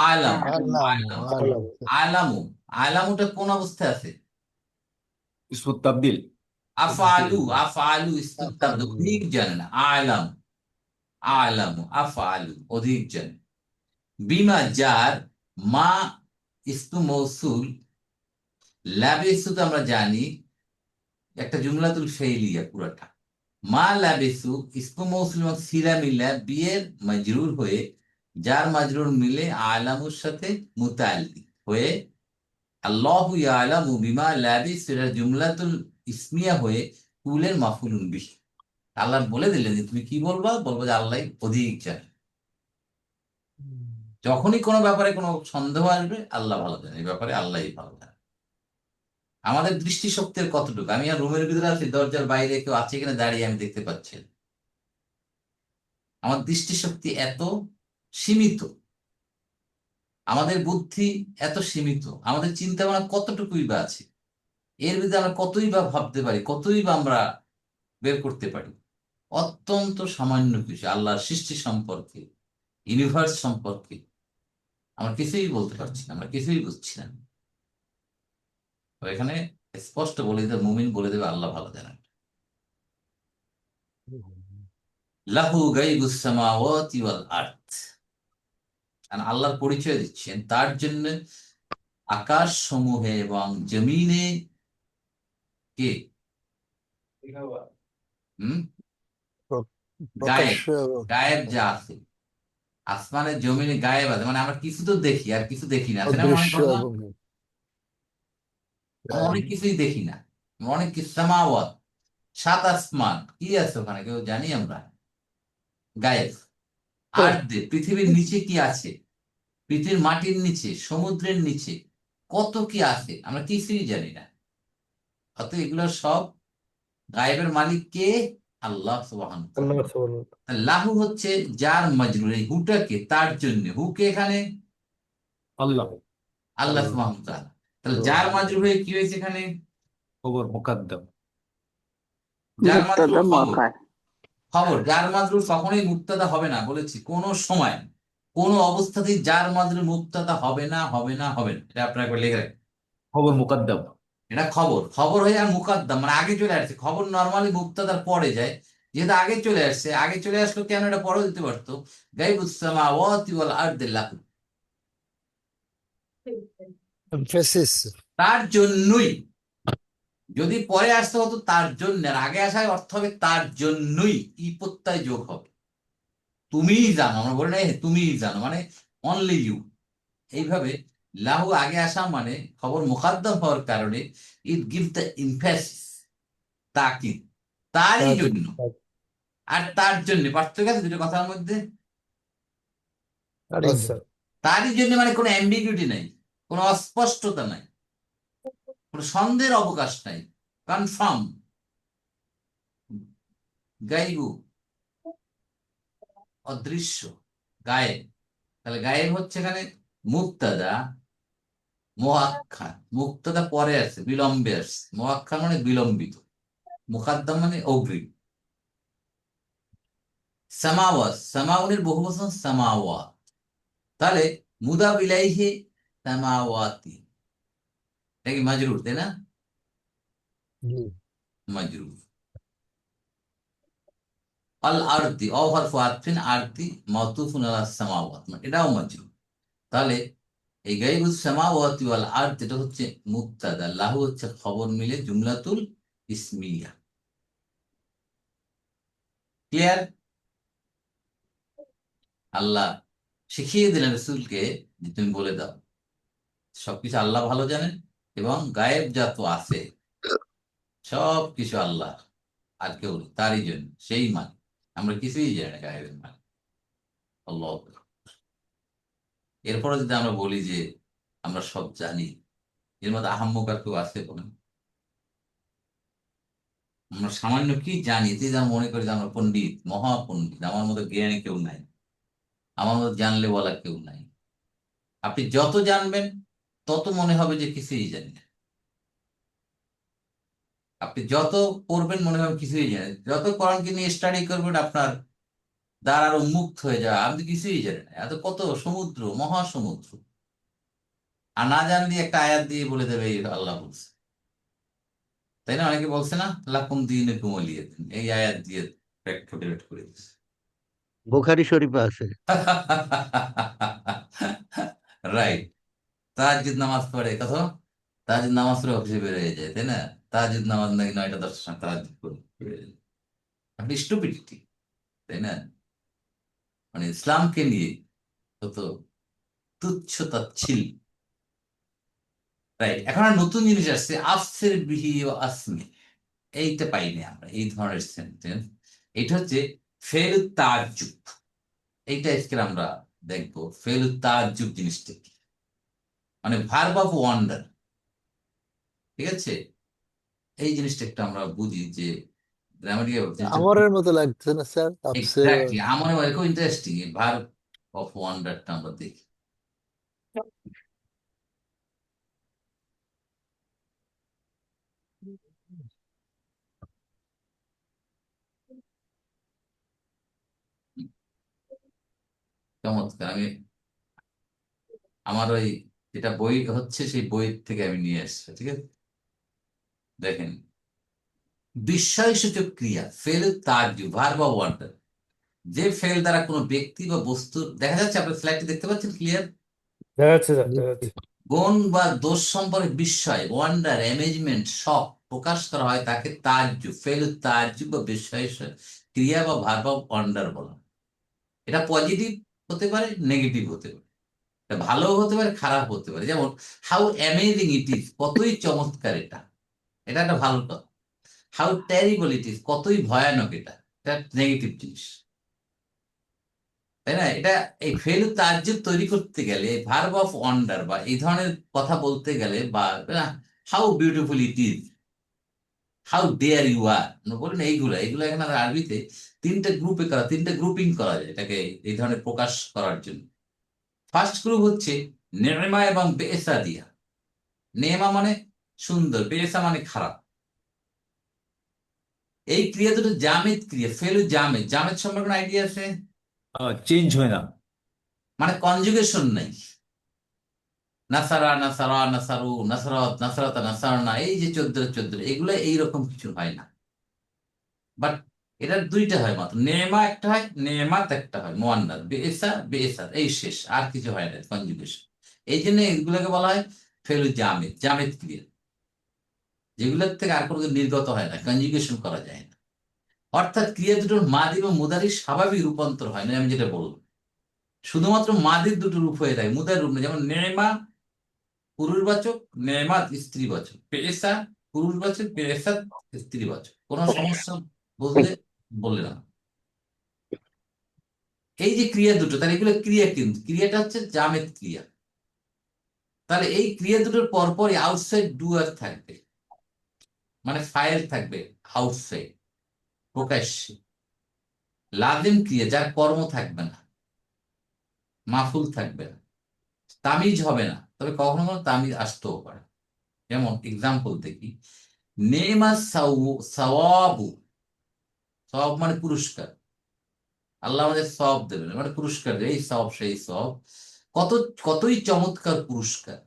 আলাম। আল্লাহ আলাম। আল্লাহ আলামু। আলামুটা কোন অবস্থায় আছে? ইসমুত তাবদিল। আফআলু। আফআলু ইসমুত তাবদীল, অধিক জানেন। আলাম। আলামু আফআলু অধিক জানেন। বিমা যার, মা ইসমু মৌসুল, লাবিসু তো আমরা জানি একটা জুমলাতুল ফেইলিয়া পুরাটা। মা লাবিসু ইসমু মৌসুল এবং সিলা মিলা বিয়ের মাজরুর হয়ে, যার মাজরুর মিলে আলামুর সাথে মুতাআল্লিক হয়ে আল্লাহু ইয়ালামু বিমা লাবিস, এটা জুমলাতুল ইসমিয়া হয়ে কুলের মাফুলুন বিহি। আল্লাহ বলে দিলেন যে তুমি কি বলবা, বলবো যে আল্লাহ অধিক জানে। যখনই কোনো ব্যাপারে কোনো সন্দেহ আসবে আল্লাহ ভালো জানে, এই ব্যাপারে আল্লাহই ভালো জানে। আমাদের দৃষ্টিশক্তির কতটুকু, আমি আর রুমের ভিতরে আছি, দরজার বাইরে কেউ আছে কিনা দাঁড়িয়ে আমি দেখতে পাচ্ছি না। আমার দৃষ্টিশক্তি এত সীমিত, আমাদের বুদ্ধি এত সীমিত, আমাদের চিন্তা ভাবনা কতটুকুই বা আছে, এর ভিতরে আমরা কতই বা ভাবতে পারি, কতই বা আমরা বের করতে পারি। অত্যন্ত সামান্য কিছু আল্লাহর সৃষ্টি সম্পর্কে, ইউনিভার্স সম্পর্কে আমরা কিছুই বলতে পারছি না, আমরা কিছুই বুঝছি না। তো এখানে স্পষ্ট বলে দেবে, মুমিন বলে দেবে আল্লাহ ভালো জানেন। লাহু গাইবুস সামাওয়াতি ওয়াল আরদ, আর আল্লাহর পরিচয় দিচ্ছেন তার জন্য আকাশ সমূহে এবং জমিনে কে হুম গায়েব, প্রকাশ্য গায়েব যা আছে আসমানের জমিনে গায়েব আছে, মানে আমরা কিছু তো দেখি আর কিছু দেখি না, আছে না অনেক অদৃশ্য ঘটনা। এবং আমরা অনেক কিছুই দেখি না, অনেক কিছু সামাওয়াত, সাত আসমান কি আছে ওখানে কেউ জানি আমরা, গায়েব। আর পৃথিবীর নিচে কি আছে, পৃথিবীর মাটির নিচে, সমুদ্রের নিচে কত কি আছে আমরা কিছুই জানি না। অত এগুলো সব গায়েবের মালিক কে? আল্লাহ সুবহানাহু ওয়া তাআলা। আল্লাহ সুবহানাহু। লাহু হচ্ছে যার মাজরুর, এই হুটাকে তার জন্য, হুকে এখানে আল্লাহ। আল্লাহ আল্লাহ। সুবহানাহু ওয়া তাআলা। তাহলে যার মাজরুর হয়ে কি হয়েছে এখানে? খবর মুকাদ্দাম। যার মাজরুর মুক্তাদা খবর। মুআক্কার। খবর যার মাজরুর কখনোই মুক্তাদা হবে না, বলেছি কোন সময় কোন অবস্থাতেই যার মাজরুর মুক্তাদা হবে না, হবে না, হবে না। এটা আপনারা একবার লিখে রাখেন। খবর মুকাদ্দাম। এটা খবর, খবর হয়ে আর মুকাদ্দাম মানে আগে চলে আসছে। খবর নর্মালি মুক্তাদার পরে যায়, যেহেতু আগে চলে আসছে, আগে চলে আসলো কেন, এটা পরেও দিতে পারতো। গাইবুস সামাওয়াতি ওয়াল আরদি লাহু, এমফেসিস। তার জন্যই। যদি পরে আসতে হতো তার জন্য, আর আগে আসায় অর্থ হবে তার জন্যই, ই প্রত্যয় যোগ হবে। তুমিই জানো, আমরা বলি না তুমিই জানো, মানে অনলি ইউ। এইভাবে লাহু আগে আসা মানে খবর মুকাদ্দাম হওয়ার কারণে ইট গিভ দ্য ইমফ্যাসিস, তাকিদ, তারই জন্য। আর তার জন্য পার্থক্য আছে দুটো কথার মধ্যে। আচ্ছা। তারই জন্য মানে কোনো অ্যাম্বিগুইটি নাই, কোনো অস্পষ্টতা নাই, কোনো সন্দেহের অবকাশ নাই, কনফার্ম। গাইবু অদৃশ্য, গায়েব। তাহলে গায়েব হচ্ছে এখানে মুক্তাদা, মুআক্খার। মুক্তাদা পরে আছে, বিলম্বে আসছে, মুআক্খার মানে বিলম্বিত, মুকাদ্দাম মানে অগ্রিম। সামাওয়াত, সামাউনের বহু বচন সামাওয়াত। তাহলে মুদাফ ইলাইহি সামাওয়াতি, এটা কি মাজরুর, তাই না? মাজরুর। আল আরদি অহরফু আতফিন, আরদি মাতুফুন আলা সামাওয়াত, মানে এটাও মাজরুর। তাহলে এই গাইবুস সামাওয়াতি ওয়াল আরদ, এটা হচ্ছে মুবতাদা, লাহু হচ্ছে খবর মিলে জুমলাতুল ইসমিয়া। ক্লিয়ার? আল্লাহ শিখিয়ে দিলেন রসুলকে যে তুমি বলে দাও সবকিছু আল্লাহ ভালো জানেন, এবং গায়েব যত আছে সবকিছু আল্লাহ, আর কেউ নেই, তারই জন্য, সেই মানে আমরা কিছুই জানি না গায়েবের মানে। আল্লাহ। এরপরে যদি আমরা বলি যে আমরা সব জানি, এর মধ্যে আহাম্মক আর কেউ আছে কোনো? আমরা সামান্য কি জানি, যে যা মনে করি যে আমরা পণ্ডিত, মহাপণ্ডিত, আমার মতো জ্ঞানী কেউ নাই, আমার মতো জানলে বলা কেউ নাই। আপনি যত জানবেন তত মনে হবে যে কিছুই জানেন না। আপনি যত পড়বেন মনে হবে কিছুই জানেন, যত কোরআনকে নিয়ে স্টাডি করবেন আপনার দ্বার আরো মুক্ত হয়ে যাবে, আপনি কিছুই জানেন না, এত কত সমুদ্র, মহাসমুদ্র। আর না জানলে একটা আয়াত দিয়ে বলে দেবে এই আল্লাহ বলছে, তাই না? অনেকে বলছে না, লাকুম দীনুকুম ওয়ালিয়া দীন, এই আয়াত দিয়ে প্রেক্ষাপট করে দিচ্ছে। বোখারি শরীফে আছে। রাইট। তাহাজ্জুদ নামাজ পড়ে কত, তাহাজ্জুদ নামাজ পড়ে অফিসে বের হয়ে যায়, তাই না? তাহাজ্জুদ নামাজ নাকি 9টা 10টার সময় তাহাজ্জুদ পড়ে বের হয়ে যায়। আপনি স্টুপিডিটি, তাই না? মানে ইসলামকে নিয়ে কত তুচ্ছ তাচ্ছিল্য। রাইট। এখন আর নতুন জিনিস আসছে, আফসির বিহি ও আসমি। এইটা পাইনি আমরা, এই ধরনের সেন্টেন্স। এটা হচ্ছে ফেলু তাজ্জুব। এইটা আজকে আমরা দেখবো, ফেলু তাজ্জুব জিনিসটা কি, মানে ভার্ব অফ ওয়ান্ডার। ঠিক আছে, এই জিনিসটা একটু আমরা বুঝি যে গ্রামাটিক্যাল জিনিসটা। আমরের মতো লাগছে না স্যার আফসের? এক্স্যাক্টলি, আমার মনে হয় খুব ইন্টারেস্টিং এই ভার্ব অফ ওয়ান্ডারটা আমরা দেখি। চমৎকার। আমি আমার ওই যেটা বই হচ্ছে সেই বই থেকে আমি নিয়ে এসেছি, ঠিক আছে? দেখেন, বিস্ময়সূচক ক্রিয়া ফেল তাজ্জু, ভার্ব অফ ওয়ান্ডার, যে ফেল দ্বারা কোনো ব্যক্তি বা বস্তুর, দেখা যাচ্ছে আপনার স্লাইডটি দেখতে পাচ্ছেন ক্লিয়ার, দেখা যাচ্ছে স্যার, দেখা যাচ্ছে। গুণ বা দোষ সম্পর্কে বিস্ময়, ওয়ান্ডার, অ্যামেজমেন্ট, শক প্রকাশ করা হয়, তাকে তাজ্জু, ফেল তাজ্জু বা বিস্ময় ক্রিয়া বা ভার্ব অফ ওয়ান্ডার বলা হয়। এটা পজিটিভ হতে পারে, নেগেটিভ হতে পারে, এটা ভালো হতে পারে, খারাপ হতে পারে। যেমন হাউ অ্যামেজিং ইট ইজ, কতই চমৎকার এটা, এটা একটা ভালো কথা। হাউ টেরিবল ইট ইজ, কতই ভয়ানক এটা, এটা নেগেটিভ জিনিস, তাই না? এটা এই ফেলু তাজ্জুব তৈরি করতে গেলে, ভার্ব অফ ওয়ান্ডার বা এই ধরনের কথা বলতে গেলে, বা how beautiful it is, how dare you are, বলুন এইগুলো এইগুলো এখানে আরবিতে তিনটা গ্রুপিং করা যায় এটাকে এই ধরনের প্রকাশ করার জন্য। ফার্স্ট গ্রুপ হচ্ছে নেমা এবং বেসা দিয়া। নেমা মানে সুন্দর, বেসা মানে খারাপ। এই ক্রিয়া দুটো জামেদ ক্রিয়া, ফেলু জামেদ। জামেদ সম্পর্কে কোনো আইডিয়া আছে? চেঞ্জ হয় না। মানে কনজুগেশন নাই। নাসারা, নাসারা, নাসারু, নাসরত, নাসরাতা, নাসারনা, এই যে 14 এগুলো এইরকম কিছু হয় না। বাট এটার দুইটা হয় মাত্র, নেমা একটা হয়, নেমাত একটা হয়, মোয়ান্নাস, বেএসা বেএসাত, এই শেষ, আর কিছু হয় না কনজুগেশন। এই জন্য এগুলোকে বলা হয় ফেলু জামেদ, জামেদ ক্রিয়া, যেগুলোর থেকে আর কোনো নির্গত হয় না, কনজুগেশন করা যায় না। অর্থাৎ ক্রিয়া দুটোর মাদি এবং মুদারির স্বাভাবিক রূপান্তর হয় না, আমি যেটা বললাম। শুধুমাত্র মাদির দুটো রূপ হয়ে থাকে, মুদার রূপ না। যেমন নেমা পুরুষবাচক, নেমাত স্ত্রীবাচক, পেশা পুরুষবাচক, পেশাদ স্ত্রীবাচক। কোনো সমস্যা বুঝলে বললে না। এই যে ক্রিয়া দুটো, তাহলে এগুলো ক্রিয়া, কিন্তু ক্রিয়াটা হচ্ছে জামেদ ক্রিয়া। তাহলে এই ক্রিয়া দুটোর পরপরই আউটসাইড ডুয়ার থাকবে, মানে ফাইল থাকবে আউটসাইড, প্রকাশ্যে। লাজিম ক্রিয়া, যার কর্ম থাকবে না, মাফুল থাকবে না, তামিজ হবে না, তবে কখনো কখনো তামিজ আসতেও পারে। যেমন এক্সাম্পল দেখি, নেমা সাওয়াবু, সওয়াব মানে পুরস্কার, আল্লাহ আমাদের সওয়াব দেবেন, মানে পুরস্কার দেবে, এই সওয়াব সেই সওয়াব। কত, কতই চমৎকার পুরস্কার,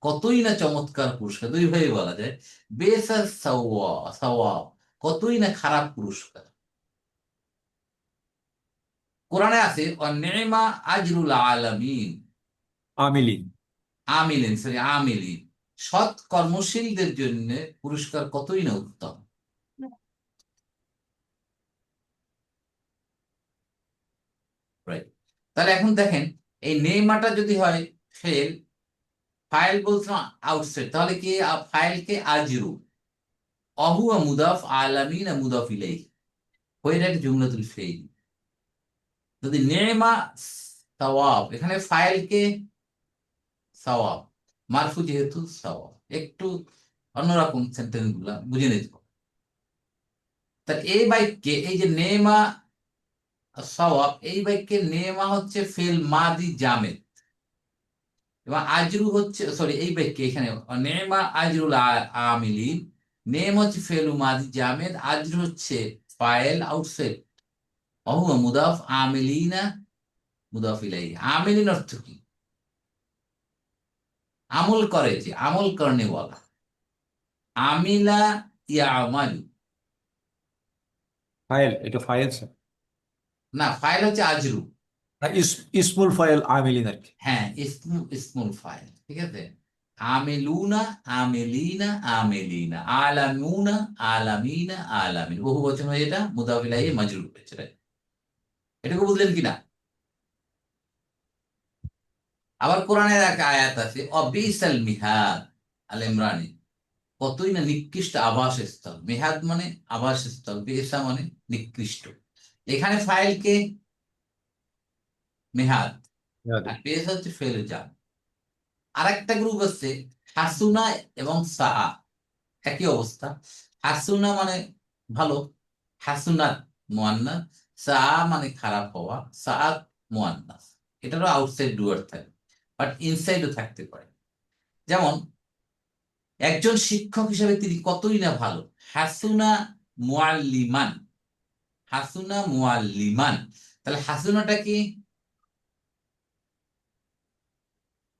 কতই না চমৎকার পুরস্কার, দুই ভাবে বলা যায়। বেসা সওয়াব, কতই না খারাপ পুরস্কার। কোরআনে আছে অনেমা আজরুল আলামিন, আমিলিন। আমিলিন, সরি আমিলিন, সৎ কর্মশীলদের জন্য পুরস্কার কতই না উত্তম। রাইট। তাহলে এখন দেখেন, এই নেইমাটা যদি হয় ফেল, ফাইল বলছিলাম আউটসাইড, তাহলে কি ফাইলকে আজরু, অহুয়া মুদাফ, আলামিন মুদাফ ইলাইহি, হয়ে যায় জুমলাতুল ফেইল। যদি নেমা সওয়াব, এখানে ফাইলকে সওয়াব, মারফু যেহেতু সওয়াব, একটু অন্যরকম সেন্টেন্স গুলা বুঝে নিতে হবে। তাহলে এই বাক্যে এই যে নেমা সওয়াব, এই বাক্যে নেমা হচ্ছে ফেল মাদি জামেদ এবং আজরু হচ্ছে, সরি, এই বাক্যে এখানে নেমা আজরুল আমিলিন, নেম হচ্ছে ফেল মাদি জামেদ, আজরু হচ্ছে ফাইল আউটসাইড, অহুয়া মুদাফ, আমিলিনা মুদাফ ইলাইহি। আমিলিন অর্থ কি? আমল করে, যে আমল করনে বলা। আমিলা ইয়ামালু, फाइल এটা ফাইল স্যার। না, ফাইল হচ্ছে আজরু। ইসমুল ফাইল আমিলিন আর কি। হ্যাঁ, ইসমুল ফাইল, ঠিক আছে। আমেলুনা, আমেলিনা, আমেলিনা, আলামুনা, আলামিনা, আলামিন, বহু বচন হয়ে এটা মুদাফ ইলাইহি মাজরুর হয়েছে। এটুকু বুঝলেন কিনা? আবার কোরআনের এক আয়াত আছে, অবিসাল মিহাদ, আল ইমরানে, কতই না নিকৃষ্ট আবাসস্থল। মেহাদ মানে আবাসস্থল, বিসা মানে নিকৃষ্ট। এখানে ফাইলকে মেহাদ, আর বেস হচ্ছে ফেল জাম। আর একটা গ্রুপ আছে হাসুনা এবং সাআ, একই অবস্থা। হাসুনা মানে ভালো, হাসুনাত মুয়ান্নাস, সাআ মানে খারাপ হওয়া, সাআত মুয়ান্নাস। এটারও আউটসাইড ডুয়ার থাকে, বাট ইনসাইডও থাকতে পারে। যেমন একজন শিক্ষক হিসেবে তিনি কতই না ভালো, হাসুনা মুআল্লিমান, হাসুনা মুআল্লিমান। তাহলে হাসুনাটা কি?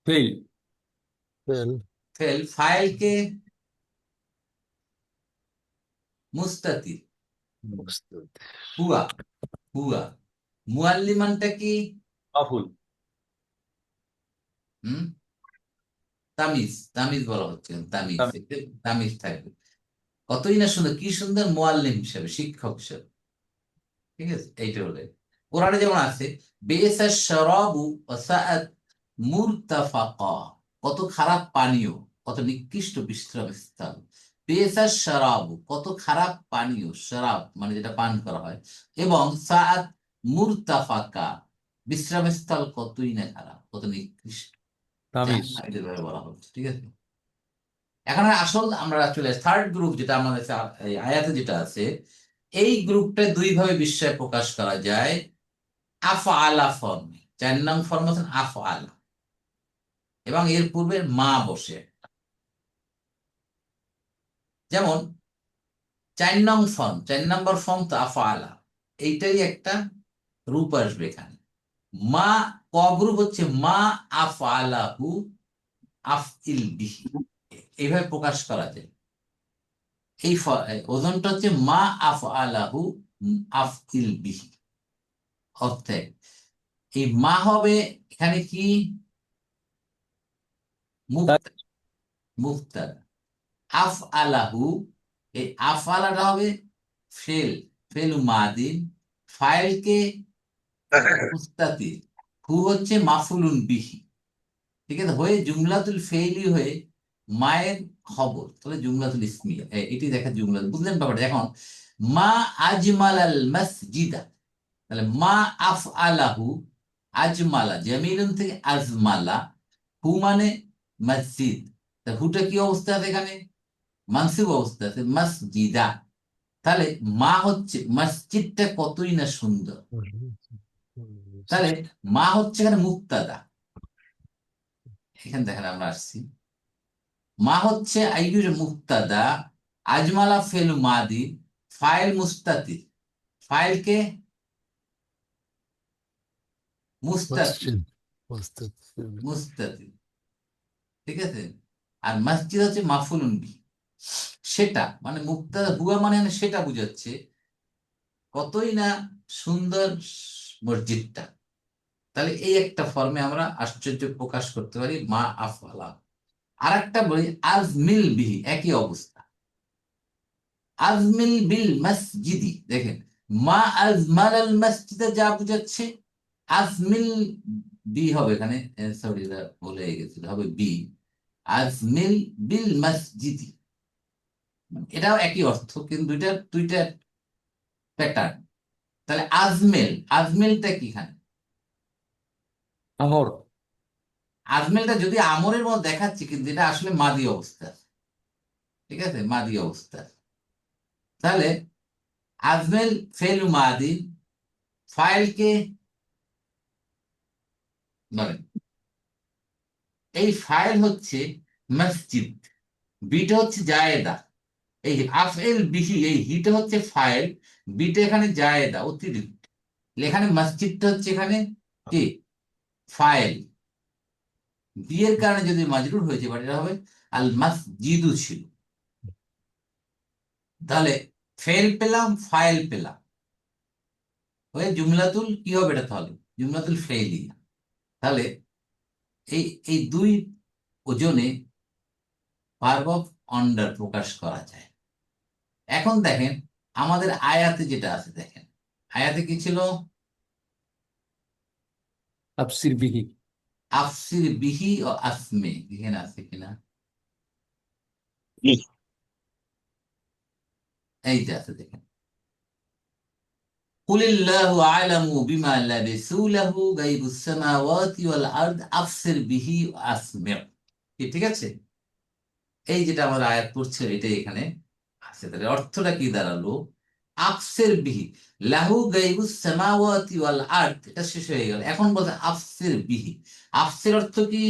ফেল ফেল ফেল। ফাইলকে মুস্তাতির, মুস্তাদ হুয়া, হুয়া। মুআল্লিমানটা কি? মাফুল হুম, তামিজ, তামিজ বলা হচ্ছে, তামিজ, তামিজ। তামিজ থাকবে। কতই না সুন্দর, কি সুন্দর মুআল্লিম হিসেবে, শিক্ষক হিসেবে, ঠিক আছে। এইটা হলে কোরআনে যেমন আছে বেসা শরাবু ওয়া সাআত মুরতাফাকা, কত খারাপ পানীয়, কত নিকৃষ্ট বিশ্রাম স্থান। বেসা শরাবু, কত খারাপ পানীয়, শরাব মানে যেটা পান করা হয়, এবং সাআত মুরতাফাকা, বিশ্রাম স্থল কতই না খারাপ, কত নিকৃষ্ট, তামিজ। জাহান্নামীদের বলা হচ্ছে, ঠিক আছে। এখন আসল আমরা চলে থার্ড গ্রুপ, যেটা আমাদের এই আয়াতে যেটা আছে, এই গ্রুপটা দুই ভাবে বিস্ময় প্রকাশ করা যায়। আফআলা ফর্মে, 4 নং ফর্ম হচ্ছে আফআলা, এবং এর পূর্বে মা বসে। যেমন 4 নং ফর্ম, 4 নম্বর ফর্ম তো আফআলা, এইটাই একটা রূপ আসবে এখানে। মা, ক গ্রুপ হচ্ছে মা আফআলাহু আফইল বিহি, এইভাবে প্রকাশ করা যায়। এই ওজনটা হচ্ছে মা আফআলাহু আফইল বিহি, অর্থাৎ এই মা হবে এখানে কি? মুক্তাদা। আফআলাহু, এই আফআলাটা হবে ফেল, ফেলু মাদিন, ফাইলকে মুস্তাতির, হু হচ্ছে মাফুলুন বিহি, ঠিক আছে, হয়ে জুমলাতুল ফেইলি হয়ে মায়ের খবর, তাহলে জুমলাতুল ইসমিয়া, এটি দেখা জুমলা। বুঝলেন ব্যাপারটা? এখন মা আজমাল আল মসজিদা, তাহলে মা আফআলাহু, আজমালা জামিলুন থেকে আজমালা, হু মানে মসজিদ, তা হুটা কি অবস্থা আছে এখানে? মানসিব অবস্থা আছে, মসজিদা। তাহলে মা হচ্ছে, মসজিদটা কতই না সুন্দর। তাহলে মা হচ্ছে এখানে মুক্তাদা। এখানে দেখেন আমরা আসছি, মা হচ্ছে আইয়ুর মুক্তাদা, আজমালা ফেল মাদি, ফাইল মুস্তাতির, ফাইলকে মুস্তাতির, মসজিদ মুস্তাদ মুস্তাতির, ঠিক আছে। আর মসজিদ হচ্ছে মাফুলুন বিহি, সেটা মানে মুক্তাদা, বুয়া মানে সেটা বুঝাচ্ছে, কতই না সুন্দর মসজিদটা। তাহলে এই একটা ফর্মে আমরা আশ্চর্য প্রকাশ করতে পারি মা আফআলা। আর একটা বলি আজমিল বিহি, একই অবস্থা, আজমিল বিল মসজিদি। দেখেন মা আজমাল আল মসজিদে যা বুঝাচ্ছে, আজমিল বি হবে এখানে, সরি বলে গেছিল, হবে বি, আজমিল বিল মসজিদি, এটাও একই অর্থ, কিন্তু দুইটা দুইটা প্যাটার্ন। তাহলে আজমেল, আজমেলটা কি এখানে? আমর আজমেলটা যদি আমরের মধ্যে দেখাচ্ছে, কিন্তু এটা আসলে মাদি অবস্থা, ঠিক আছে, মাদি অবস্থা। তাহলে আজমেল ফেল মাদি, ফাইলকে বলেন। এই ফাইল হচ্ছে মসজিদ, বিটা হচ্ছে জায়েদা। এই আফএল বিহি, এই হিটা হচ্ছে ফাইল, বিটা এখানে জায়েদা অতিরিক্ত। এখানে মসজিদটা হচ্ছে এখানে কি ফাইল, বিয়ের কারণে যদি মাজরুর হয়েছে বাট এটা হবে আল মসজিদু ছিল। তাহলে ফেল পেলাম, ফাইল পেলাম, হয়ে জুমলাতুল কি হবে এটা, তাহলে জুমলাতুল ফেইলিয়া। তাহলে এই এই দুই ওজনে ভার্ব অফ অন্ডার প্রকাশ করা যায়। এখন দেখেন আমাদের আয়াতে যেটা আছে, দেখেন আয়াতে কি ছিল, তাফসির বিহি। আফসির বিহি ও আসমে, এখানে আছে কিনা, এই যে আছে দেখেন, কুলিল্লাহু আ'লামু বিমা লাবিসু লাহু গায়বুস সামাওয়াতি ওয়াল আরদ আফসির বিহি ওয়া আসমি'। ঠিক আছে, এই যেটা আমার আয়াত পড়ছে এটাই এখানে আছে। তাহলে অর্থটা কি দাঁড়ালো, আফসির বিহি লাহু গায়বুস সামাওয়াতি ওয়াল আরদ, এটা শেষ হয়ে গেল। এখন বলতে আফসির বিহি, আফসির অর্থ কি,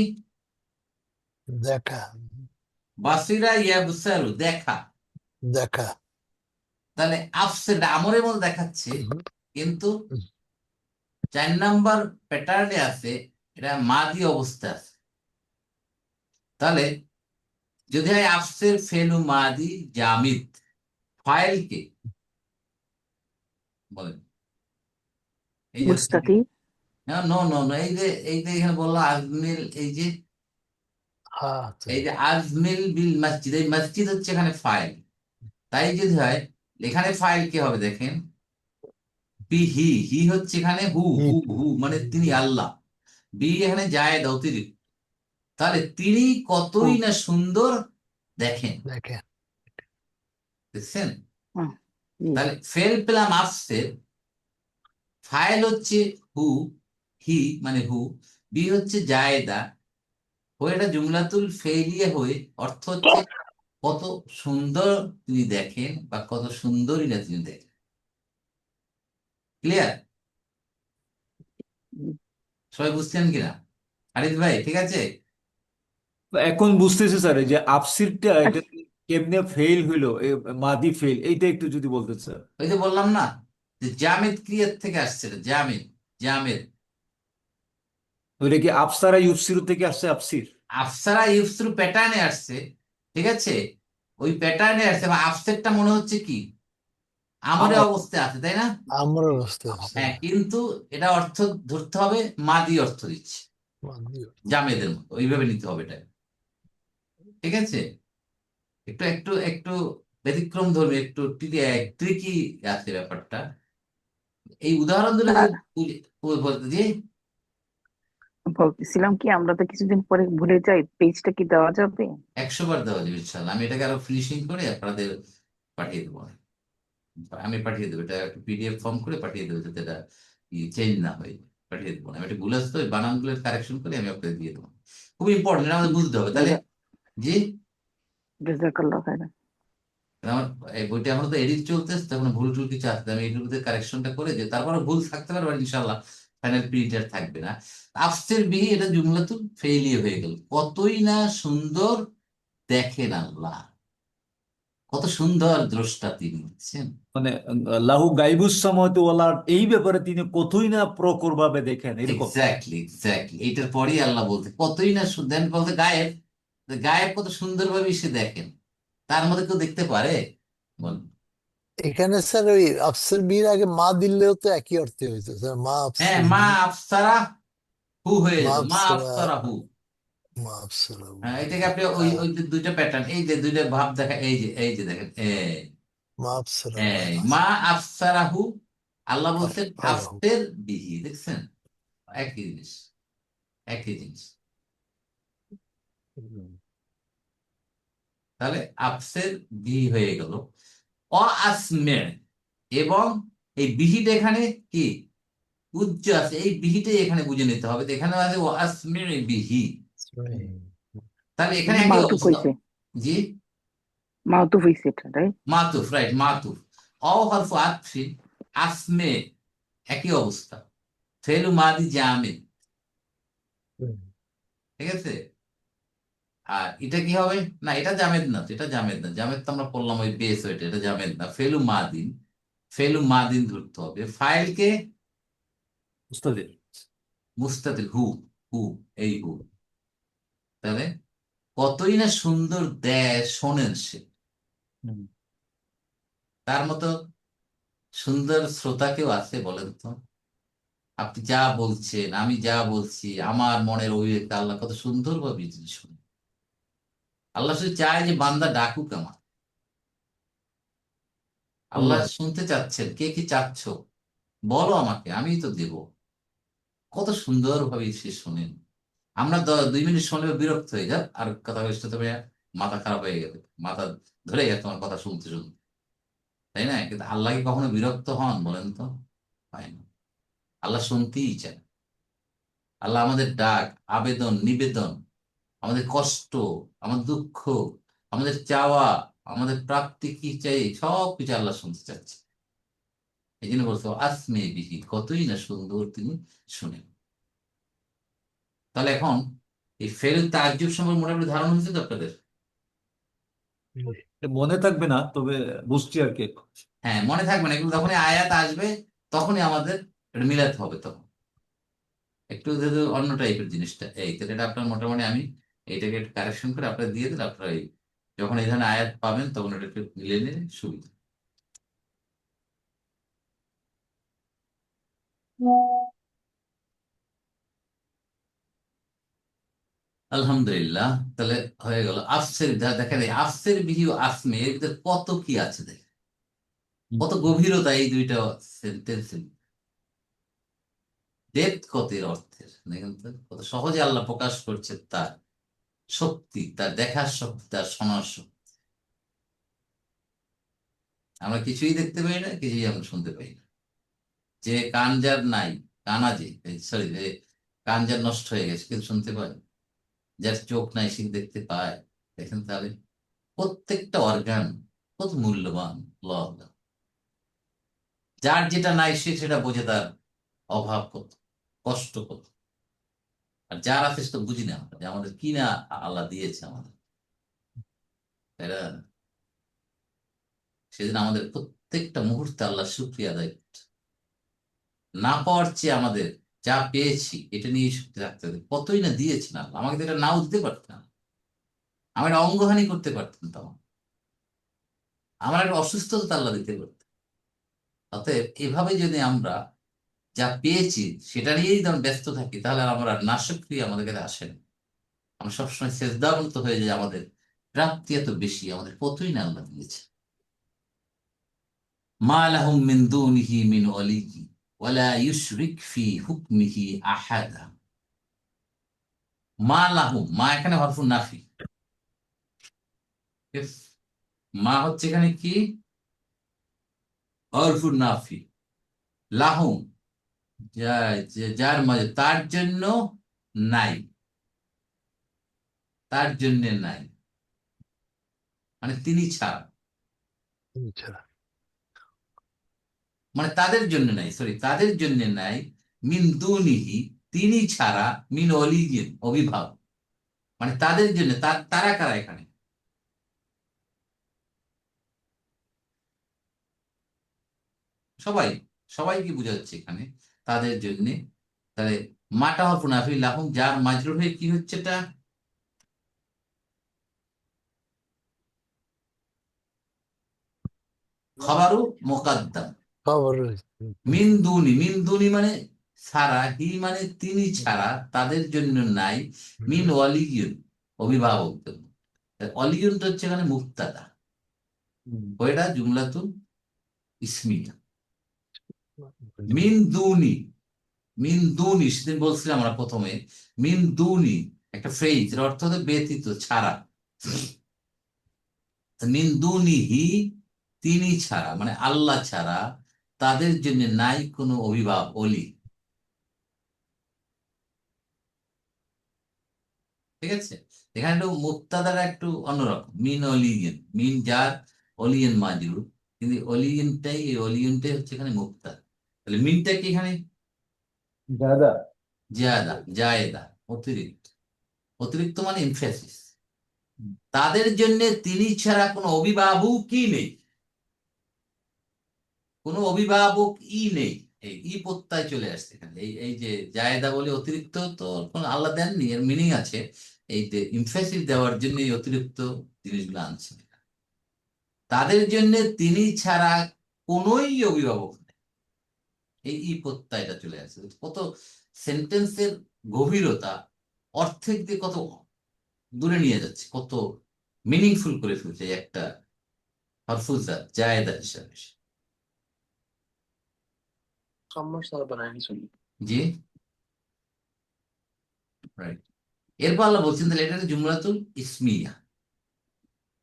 দেখা, বাসিরা ইয়াবসারু দেখা। দেখা। তাহলে আফসির আমরের মধ্যে দেখাচ্ছে, হুম, কিন্তু হুম। 4 নাম্বার প্যাটার্নে আছে, এটা মাদি অবস্থা আছে। তাহলে যদি হয় আফসির ফেলু মাদি জামিদ, ফাইলকে বলেন, এই যে মুস্তাতির। নো নো নো, এই যে এখানে বললো আজমিল, এই যে হ্যাঁ, এই যে আজমিল বিল মসজিদ, এই মসজিদ হচ্ছে এখানে ফাইল। তাই যদি হয় এখানে ফাইল কি হবে দেখেন, বি হি, হি হচ্ছে এখানে হু, হু হু মানে তিনি আল্লাহ, বি এখানে জায়েদ অতিরিক্ত। তাহলে তিনি কতই হুম, না সুন্দর দেখেন, দেখে। দেখছেন। হুম, জি। তাহলে ফেল পেলাম আফসের, ফাইল হচ্ছে হু, হি মানে হু, বি হচ্ছে জায়েদা, হয়ে এটা জুমলাতুল ফেলিয়া হয়ে অর্থ হচ্ছে কত সুন্দর তিনি দেখেন বা কত সুন্দরী না তিনি দেখেন। ক্লিয়ার? সবাই বুঝছেন কিনা? আরিফ ভাই ঠিক আছে? তো এখন বুঝতেছি স্যার, এই যে আফসিরটা এটা আচ্ছা, কেমনে ফেল হইলো, মাদি ফেল, এইটা একটু যদি বলতেন স্যার। ওই যে বললাম না যে জামেদ ক্রিয়ার থেকে আসছে, এটা জামেদ, জামেদ। ওইটা কি আফসারা ইউফসিরু থেকে আসছে আফসির? আফসারা ইউসরু প্যাটার্নে আসছে, ঠিক আছে, ওই প্যাটার্নে আসছে। এবং আফসেটটা মনে হচ্ছে কি আমরে আমর। অবস্থায় আছে, তাই না? আমরা বুঝতে পারছি। হ্যাঁ, কিন্তু এটা অর্থ ধরতে হবে মাদি অর্থ দিচ্ছে, জামেদের মতো ওইভাবে নিতে হবে এটা, ঠিক আছে। একটু একটু একটু ব্যতিক্রম ধর্মী, একটু ট্রিকি আছে ব্যাপারটা। এই উদাহরণ দিলে যে স্যার বলতে যে বলতেছিলাম কি, আমরা তো কিছুদিন পরে ভুলে যাই, পেজটা কি দেওয়া যাবে? 100 বার দেওয়া যাবে ইনশাল্লাহ। আমি এটাকে আরো ফিনিশিং করে আপনাদের পাঠিয়ে দেবো, আমি পাঠিয়ে দেবো, এটা একটা পিডিএফ ফর্ম করে পাঠিয়ে দেবো, যাতে এটা চেঞ্জ না হয়। পাঠিয়ে দেবো, আমি একটা ভুল আসতো, ওই বানানগুলো কারেকশন করে আমি আপনাদের দিয়ে দেবো। খুব ইম্পর্টেন্ট, আমাদের বুঝতে হবে। তাহলে জি, জাযাকাল্লাহ খাইরান। আমার এই বইটা এখন তো এডিট চলতেছে, তখন ভুল টুল কিছু আসতে আমি এইগুলোতে কারেকশনটা করে যে, তারপরে ভুল থাকতে পারে বাট ইনশাল্লাহ ফাইনাল প্রিন্টার থাকবে না। আফসের বিহি এটা জুমলাতুল ফেইলি হয়ে গেল, কতই না সুন্দর দেখেন আল্লাহ, কত সুন্দর দ্রষ্টা তিনি, বুঝছেন। মানে লাহু গাইবুস সামাওয়াতি ওয়াল আরদ, এই ব্যাপারে তিনি কতই না প্রখর ভাবে দেখেন, এরকম। এক্স্যাক্টলি এক্স্যাক্টলি, এইটার পরেই আল্লাহ বলতে কতই না দেন, বলতে গায়েব, গায়েব কত সুন্দরভাবে সে দেখেন, তার মধ্যে কেউ দেখতে পারে বল। এখানে স্যার ওই আফসর বির আগে মা দিলেও তো একই অর্থে হইতো স্যার, মা হ্যাঁ, আফসর মা বি, আফসারা হু হয়ে মা যেত, মা আফসরা, আফসারা হু। মা আফসর। হ্যাঁ, এই থেকে আপনি ওই ওই যে দুইটা প্যাটার্ন, এই যে দুইটা ভাব দেখা, এই যে দেখেন, মা আফসরা মা আফসারাহু, আল্লাহ বলছেন আফসারাহু। আফসের বিহি, দেখছেন, একই জিনিস, একই জিনিস। তাহলে আফসের বিহি হয়ে গেল। অ আসমে, এবং এই বিহিটা এখানে কি উজ্জ আছে, এই বিহিটাই এখানে বুঝে নিতে হবে। তো এখানে আছে ও আসমে বিহি, তাহলে এখানে একই মাউতুফ অবস্থা। হইছে, জি, মাউতুফ হইছে এটা, রাইট? মাতুফ, রাইট, মাতুফ। অ হরফ আতফিন, আসমে একই অবস্থা, ফেলু মাদি জামিদ, ঠিক আছে। আর এটা কি হবে, না এটা জামেদ না তো, এটা জামেদ না, জামেদ তো আমরা পড়লাম ওই বেস ওইটা, এটা জামেদ না, ফেলু মাদিন, ফেলু মাদিন ধরতে হবে। ফাইলকে মুস্তাদির। মুস্তাতির, হু, হু, এই হু। তাহলে কতই না সুন্দর দেয় শোনেন সে, হুম। তার মতো সুন্দর শ্রোতা কেউ আছে বলেন তো? আপনি যা বলছেন, আমি যা বলছি, আমার মনের অভিব্যক্তি আল্লাহ কত সুন্দর ভাবে শুনে। আল্লাহ শুধু চায় যে বান্দা ডাকুক আমার। আল্লাহ আল্লাহ। শুনতে চাচ্ছেন, কে কি চাচ্ছ বলো আমাকে, আমিই তো দেব। কত সুন্দর ভাবে সে শোনেন। আমরা 2 মিনিট শুনলে বিরক্ত হয়ে যাক, আর কথা বলতে তবে মাথা খারাপ হয়ে গেল, মাথা ধরে গেছে তোমার কথা শুনতে শুনতে, তাই না? কিন্তু আল্লাহ কি কখনো বিরক্ত হন বলেন তো? হয় না। আল্লাহ শুনতেই চান। আল্লাহ আমাদের ডাক, আবেদন, নিবেদন, আমাদের কষ্ট, আমাদের দুঃখ, আমাদের চাওয়া, আমাদের প্রাপ্তি কি চাই, সব কিছু আল্লাহ শুনতে চাচ্ছে। এই জন্য বলছো আসমে বিহি, কতই না সুন্দর তিনি শুনেন। তাহলে এখন এই ফেল তাজ্জুব সম্পর্কে মোটামুটি ধারণা হয়েছে তো আপনাদের? মনে থাকবে না, তবে বুঝছি আর কি। হ্যাঁ, মনে থাকবে না, কিন্তু যখনই আয়াত আসবে তখনই আমাদের এটা মিলাতে হবে। তখন একটু যেহেতু অন্য টাইপের জিনিসটা, এই তো এটা আপনার মোটামুটি আমি এইটাকে একটু কারেকশন করে আপনার দিয়ে দিলে আপনার এই যখন এই ধরনের আয়াত পাবেন তখন এটা একটু মিলিয়ে নিলে সুবিধা। আলহামদুলিল্লাহ। তাহলে হয়ে গেল আফসের, দেখেন এই আফসের বিহি ও আসমে এর ভিতরে কত কি আছে, দেখেন কত গভীরতা এই দুইটা সেন্টেন্সের, ডেপথ কত এর অর্থের, দেখেন তো কত সহজে আল্লাহ প্রকাশ করছে তার শক্তি, তার দেখার শক্তি, তার শোনার শক্তি। আমরা কিছুই দেখতে পাই না, কিছুই আমরা শুনতে পাই না। যে কান যার নাই, কানা যে, সরি, যে কান যার নষ্ট হয়ে গেছে কিন্তু শুনতে পায়, যার চোখ নাই সে দেখতে পায়। দেখেন তাহলে প্রত্যেকটা অর্গান কত মূল্যবান। আল্লাহ, যার যেটা নাই সে সেটা বোঝে তার অভাব কত, কষ্ট কত। আর যার আছে সেটা বুঝি না আমরা, যে আমাদের কি না আল্লাহ দিয়েছে আমাদের, তাই না? সেদিন আমাদের প্রত্যেকটা মুহূর্তে আল্লাহ শুকরিয়া আদায় করছে। না পাওয়ার চেয়ে আমাদের যা পেয়েছি এটা নিয়ে সুখী থাকতে হবে। কতই না দিয়েছেন আল্লাহ আমাকে, তো এটা নাও দিতে পারতাম, আমি একটা অঙ্গহানি করতে পারতাম, তখন আমার একটা অসুস্থতা আল্লাহ দিতে পারতেন। অতএব এভাবে যদি আমরা যা পেয়েছি সেটা নিয়েই যখন ব্যস্ত থাকি, তাহলে আর আমরা নাশক্রিয়া আমাদের কাছে আসে না। আমরা সবসময় সেজদাবনত হয়ে যায়, আমাদের প্রাপ্তি এত বেশি, আমাদের কতই না আল্লাহ দিয়েছে। মা লাহুম মিন দুনিহি মিন ওয়ালিয়্যি ওয়ালা ইউশরিক ফি হুকমিহি আহাদা। মা লাহুম, মা এখানে হরফুন নাফি। Yes? মা হচ্ছে এখানে কি, হরফুন নাফি। লাহুম, যার মাঝে, তার জন্য নাই, তার জন্য নাই, মানে তিনি ছাড়া, ছাড়া মানে তাদের জন্য নাই, সরি তাদের জন্য নাই, মিন দুনিহি তিনি ছাড়া, মিন ওয়ালিয়্যিন অভিভাবক, মানে তাদের জন্য, তারা কারা এখানে? সবাই, সবাইকে বোঝাচ্ছে এখানে তাদের জন্য। তাহলে মাটা হরফুন নাফি, লাহুম যার মাজরুর হয়ে কি হচ্ছে, এটা খাবারু মুকাদ্দাম। খবর মিন দুনি, মিন দুনি মানে ছাড়া, হি মানে তিনি ছাড়া, তাদের জন্য নাই, মিন ওয়ালিয়্যিন অভিভাবক। অলিয়নটা হচ্ছে এখানে মুবতাদা, ওইটা জুমলাতুন ইসমিয়া। মিন দুনি, মিন দুনি সেদিন বলছিলাম আমরা প্রথমে, মিন দুনি একটা ফ্রেজ, এর অর্থ হচ্ছে ব্যতীত, ছাড়া। মিন দুনিহি তিনি ছাড়া, মানে আল্লাহ ছাড়া তাদের জন্য নাই কোনো অভিভাবক, অলি। ঠিক আছে, এখানে একটু মুক্তাদারা একটু অন্যরকম। মিন অলিয়ন, মিন যার, অলিয়ন মাজরুর, কিন্তু এই অলিয়নটাই হচ্ছে এখানে মুক্তা। তাহলে মিনটা কি এখানে? দাদা জায়েদা, অতিরিক্ত। অতিরিক্ত মানে এমফ্যাসিস। তাদের জন্য তিনি ছাড়া কোনো অভিভাবকই নেই, কোনো অভিভাবকই নেই। এই প্রত্যয় চলে আসছে এখানে। এই এই যে জায়েদা বলে অতিরিক্ত, তো কোনো আল্লাহ দেননি, এর মিনিং আছে। এই যে এমফ্যাসিস দেওয়ার জন্য এই অতিরিক্ত জিনিসগুলো আনছে। তাদের জন্য তিনি ছাড়া কোনোই অভিভাবক নেই, এই প্রত্যয়টা চলে আসছে। কত সেন্টেন্সের গভীরতা, অর্থের দিয়ে কত দূরে নিয়ে যাচ্ছে, কত মিনিংফুল করে ফেলছে এই একটা হরফুজা জায়েদা হিসাবে। জি, রাইট। এরপর আল্লাহ বলছেন, তাহলে এটা জুমলাতুল ইসমিয়া।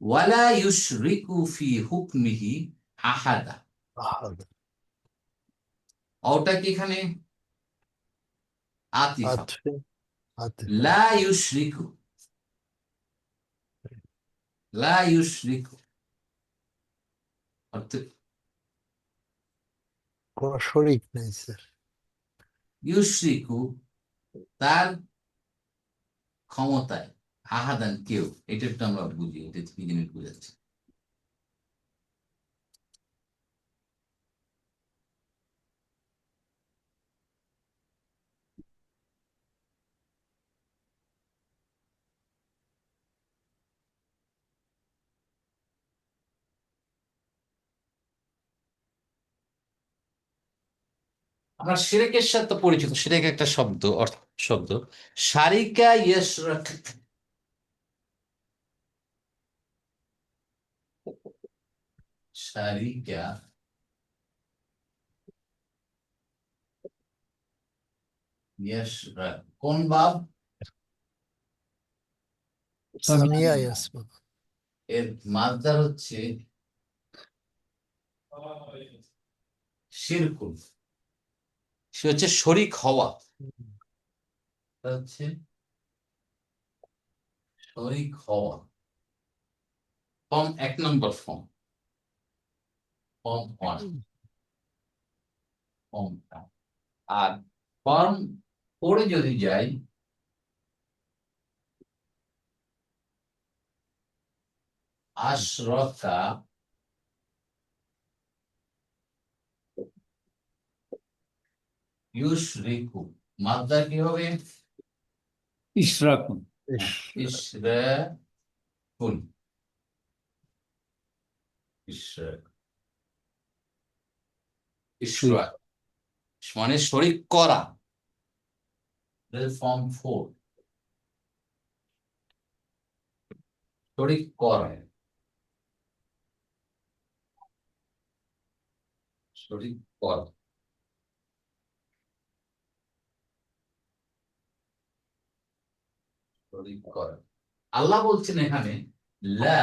ওয়ালা ইউশরিকু ফি হুকমিহি আহাদা। ওটা কি এখানে আতিফা? আতফে আতিফ লা ইউশরিকু, লা ইউশরিকু অর্থাৎ কোন শরিক নেই স্যার। ইউশরিকু তার ক্ষমতায়, আহাদান কেউ, এটা একটু আমরা বুঝি, এটা কি জিনিস বুঝাচ্ছে। আমরা শিরকের সাথে পরিচিত, শিরক একটা শব্দ, শব্দ শারিকা ইয়াশরাক, শারিকা ইয়াশরাক, কোন বাব? সামিয়া ইয়াসমা। এর মাসদার হচ্ছে শিরকুন, সে হচ্ছে শরিক হওয়া, এটা হচ্ছে শরিক হওয়া। ফর্ম 1 নম্বর, ফর্ম ফর্ম 1, ফর্মটা। আর ফর্ম 4 যদি যাই, আশরাকা ইউশরিকু, মাসদার কি হবে? ইশরাকুন। ইশরাকুন, ইশরাক মানে শরিক করা। ফর্ম 4, শরিক করা, শরিক করা, শরিক করা। আল্লাহ বলছেন এখানে লা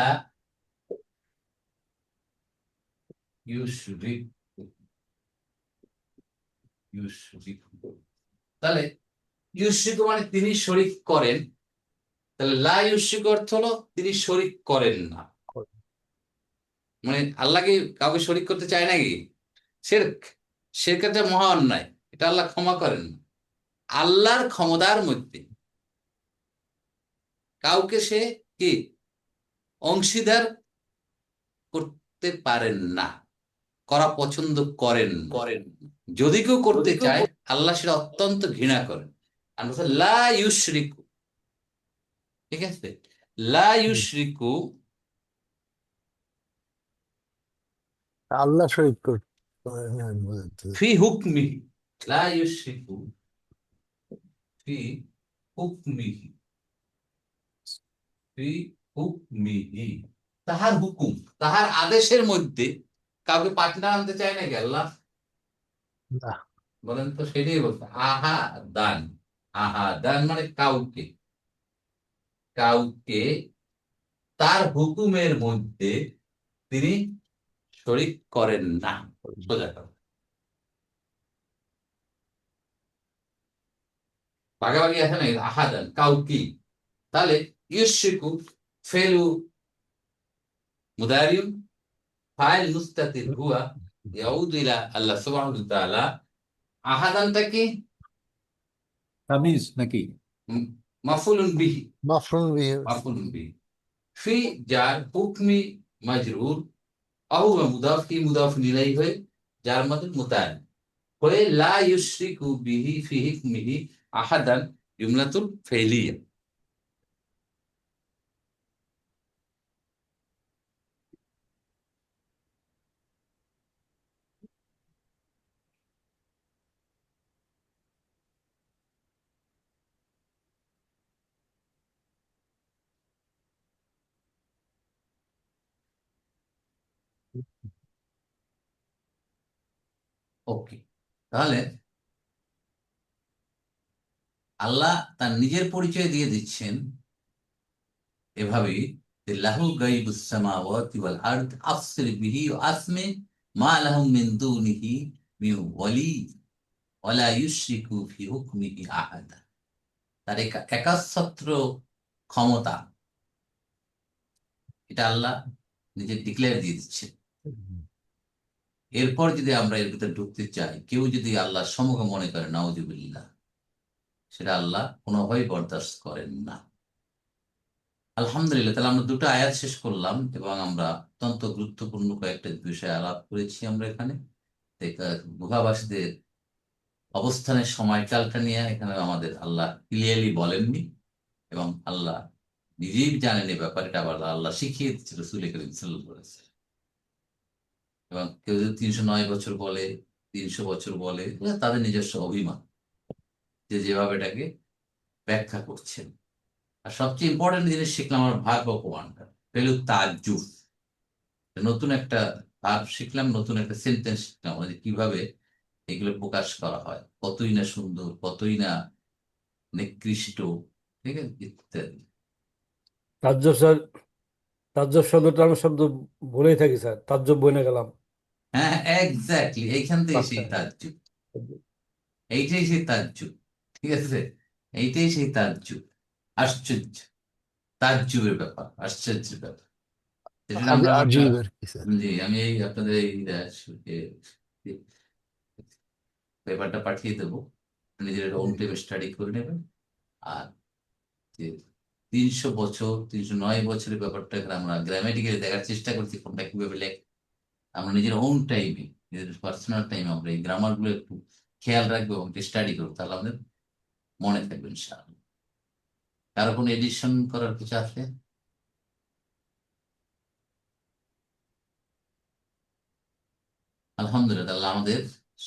ইউশরিক, ইউশরিক, তাহলে ইউশরিক মানে তিনি শরিক করেন। তাহলে লা ইউশরিক অর্থ হলো তিনি শরিক করেন না। মানে আল্লাহ কি কাউকে শরিক করতে চায় নাকি? শিরক, শিরক একটা মহা অন্যায়, এটা আল্লাহ ক্ষমা করেন না। আল্লাহর ক্ষমতার মধ্যে কাউকে সে কি অংশীদার করতে পারেন না, করা পছন্দ করেন করেন। যদি কেউ করতে চায়, আল্লাহ সেটা অত্যন্ত ঘৃণা করেন। আর বলছে লা ইউশরিকু, ঠিক আছে? লা ইউশরিকু আল্লাহ শরিক করেন না বোঝাতে। ফি হুকমিহি, লা ইউশরিকু ফি হুকমিহি, ফি হুকমিহি তাহার হুকুম, তাহার আদেশের মধ্যে কাউকে পার্টনার আনতে চায় নাকি আল্লাহ? না। বলেন তো, সেটাই বলতে আহা দান। আহা দান মানে কাউকে, কাউকে তার হুকুমের মধ্যে তিনি শরিক করেন না, সোজা কথা। ভাগাভাগি আছে না, আহাদান কাউকে। তাহলে ইউশরিকু ফেলু মুদারিউন, ফাইল মুস্তাতির হুয়া ইয়াউদু ইলা আল্লাহ সুবহানাহু ওয়া তাআলা। আহাদানটা কি? তামিজ নাকি? মাফউলুন বিহি, মাফরুল বিহি। মাফউলুন বিহি। ফি যার হুকমি মাজরুর, আও মুদাফ কি মুদাফ ইলাইহি হয়ে যার মধ্যে মুতাআন হয়ে লা ইউশরিকু বিহি ফি হিকমিহি আহাদান, জুমলাতুল ফাইলিয়া। ওকে, তাহলে আল্লাহ তার নিজের পরিচয় দিয়ে দিচ্ছেন এভাবেই যে লাহু গাইবুস সামাওয়াতি ওয়াল আরদ আফসির বিহি ওয়া আসমি মা লাহুম মিন দুনিহি মিন ওয়ালি ওয়ালা ইউশরিকু ফি হুকমিহি আহাদা। তার একাচ্ছত্র ক্ষমতা, এটা আল্লাহ নিজে ডিক্লেয়ার দিয়ে দিচ্ছেন। এরপর যদি আমরা এর ভিতরে ঢুকতে চাই, কেউ যদি আল্লাহ সমগ্র মনে করে, নাউযুবিল্লাহ, সেটা আল্লাহ কোনোভাবেই বরদাস্ত করেন না। আলহামদুলিল্লাহ, তাহলে আমরা দুটো আয়াত শেষ করলাম এবং আমরা অত্যন্ত গুরুত্বপূর্ণ কয়েকটা বিষয় আলাপ করেছি। আমরা এখানে গুহাবাসীদের অবস্থানের সময়কালটা নিয়ে এখানে আমাদের আল্লাহ ক্লিয়ারলি বলেননি এবং আল্লাহ নিজেই জানেন এই ব্যাপারে, এটা আবার আল্লাহ শিখিয়ে দিচ্ছে রাসূল করিম সাল্লাল্লাহু আলাইহি ওয়াসাল্লাম। এবং কেউ যদি 309 বছর বলে, 300 বছর বলে, এগুলো তাদের নিজস্ব অভিমান, যে যেভাবে এটাকে ব্যাখ্যা করছেন। আর সবচেয়ে ইম্পর্টেন্ট জিনিস শিখলাম আমার ভাগ বা প্রমাণটা, পেলু তাজ্জুব, নতুন একটা ভাব শিখলাম, নতুন একটা সেন্টেন্স শিখলাম, যে কিভাবে এগুলো প্রকাশ করা হয়, কতই না সুন্দর, কতই না নিকৃষ্ট, ঠিক আছে, ইত্যাদি। তাজ্জব স্যার, তাজ্জব শব্দটা আমরা শব্দ বলেই থাকি স্যার, তাজ্জব বলে গেলাম। হ্যাঁ, এক্স্যাক্টলি, এইখান থেকে আচ্ছা, সেই তাজ্জুব, এইটাই সেই তাজ্জুব, ঠিক আছে, এইটাই সেই তাজ্জুব, আশ্চর্য, তাজ্জুবের ব্যাপার, আশ্চর্যের ব্যাপার। সেটা আমরা একটা, আজীব আর কি স্যার। জি, আমি এই আপনাদের এই পেপারটা পাঠিয়ে দেবো, নিজের ওন টাইমে স্টাডি করে নেবেন। আর যে 300 বছর, 309 বছরের ব্যাপারটা এখানে আমরা গ্রামাটিক্যালি দেখার চেষ্টা করছি, কোনটা কিভাবে লেখ। আমরা নিজের ওন টাইমে, নিজের পার্সোনাল টাইমে আমরা এই গ্রামার গুলো একটু খেয়াল রাখবো এবং স্টাডি করবো, তাহলে আমাদের মনে থাকবে ইনশাআল্লাহ। কারো কোনো এডিশন করার কিছু আছে? আলহামদুলিল্লাহ, তাহলে আমাদের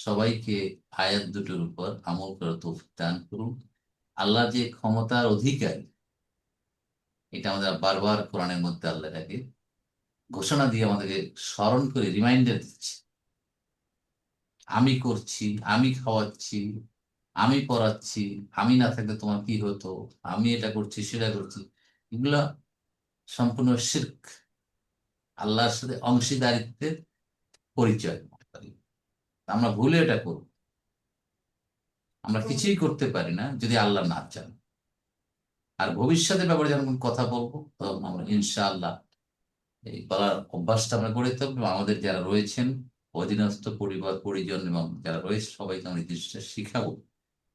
সবাইকে আয়াত দুটোর উপর আমল করার তৌফিক দান করুন। আল্লাহ যে ক্ষমতার অধিকারী, এটা আমাদের বারবার কোরআনের মধ্যে আল্লাহ এটাকে ঘোষণা দিয়ে আমাদেরকে স্মরণ করে রিমাইন্ডার দিচ্ছে, আমি করছি, আমি খাওয়াচ্ছি, আমি পড়াচ্ছি, আমি না থাকলে তোমার কি হতো, আমি এটা করছি, সেটা করছি। এগুলা সম্পূর্ণ শিরক, আল্লাহর সাথে অংশীদারিত্বের পরিচয়। আমরা ভুলে এটা করব, আমরা কিছুই করতে পারি না যদি আল্লাহ না চান। আর ভবিষ্যতের ব্যাপারে যখন কথা বলবো, তখন আমরা ইনশাআল্লাহ এই বলার অভ্যাসটা আমরা গড়ে তুলবো এবং আমাদের যারা রয়েছেন অধীনস্থ পরিবার পরিজন এবং যারা রয়েছে সবাইকে আমরা এই জিনিসটা শিখাবো,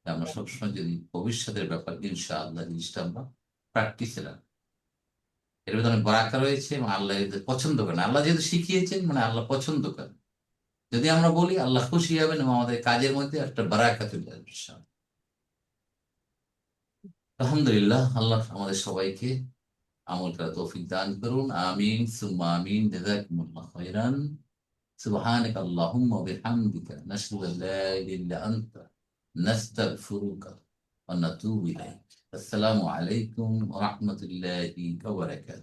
যে আমরা সবসময় যদি ভবিষ্যতের ব্যাপার ইনশাআল্লাহ জিনিসটা আমরা প্র্যাকটিসে রাখবো। এর ভিতরে অনেক বারাকা রয়েছে এবং আল্লাহ এদের পছন্দ করেন। আল্লাহ যেহেতু শিখিয়েছেন, মানে আল্লাহ পছন্দ করেন। যদি আমরা বলি, আল্লাহ খুশি হবেন এবং আমাদের কাজের মধ্যে একটা বারাকা চলে আসবে ইনশাআল্লাহ। আলহামদুলিল্লাহ, আল্লাহ আমাদের সবাইকে আমল করার তৌফিক দান করুন, আমিন সুম্মা আমিন। জাযাকুমুল্লাহ খাইরান। সুবহানাকা আল্লাহুম্মা ওয়া বিহামদিকা নাশহাদু আল্লা ইলাহা ইল্লা আনতা নাস্তাগফিরুকা ওয়া নাতুবু ইলাইক। আসসালামু আলাইকুম ওয়া রাহমাতুল্লাহি ওয়া বারাকাতুহু।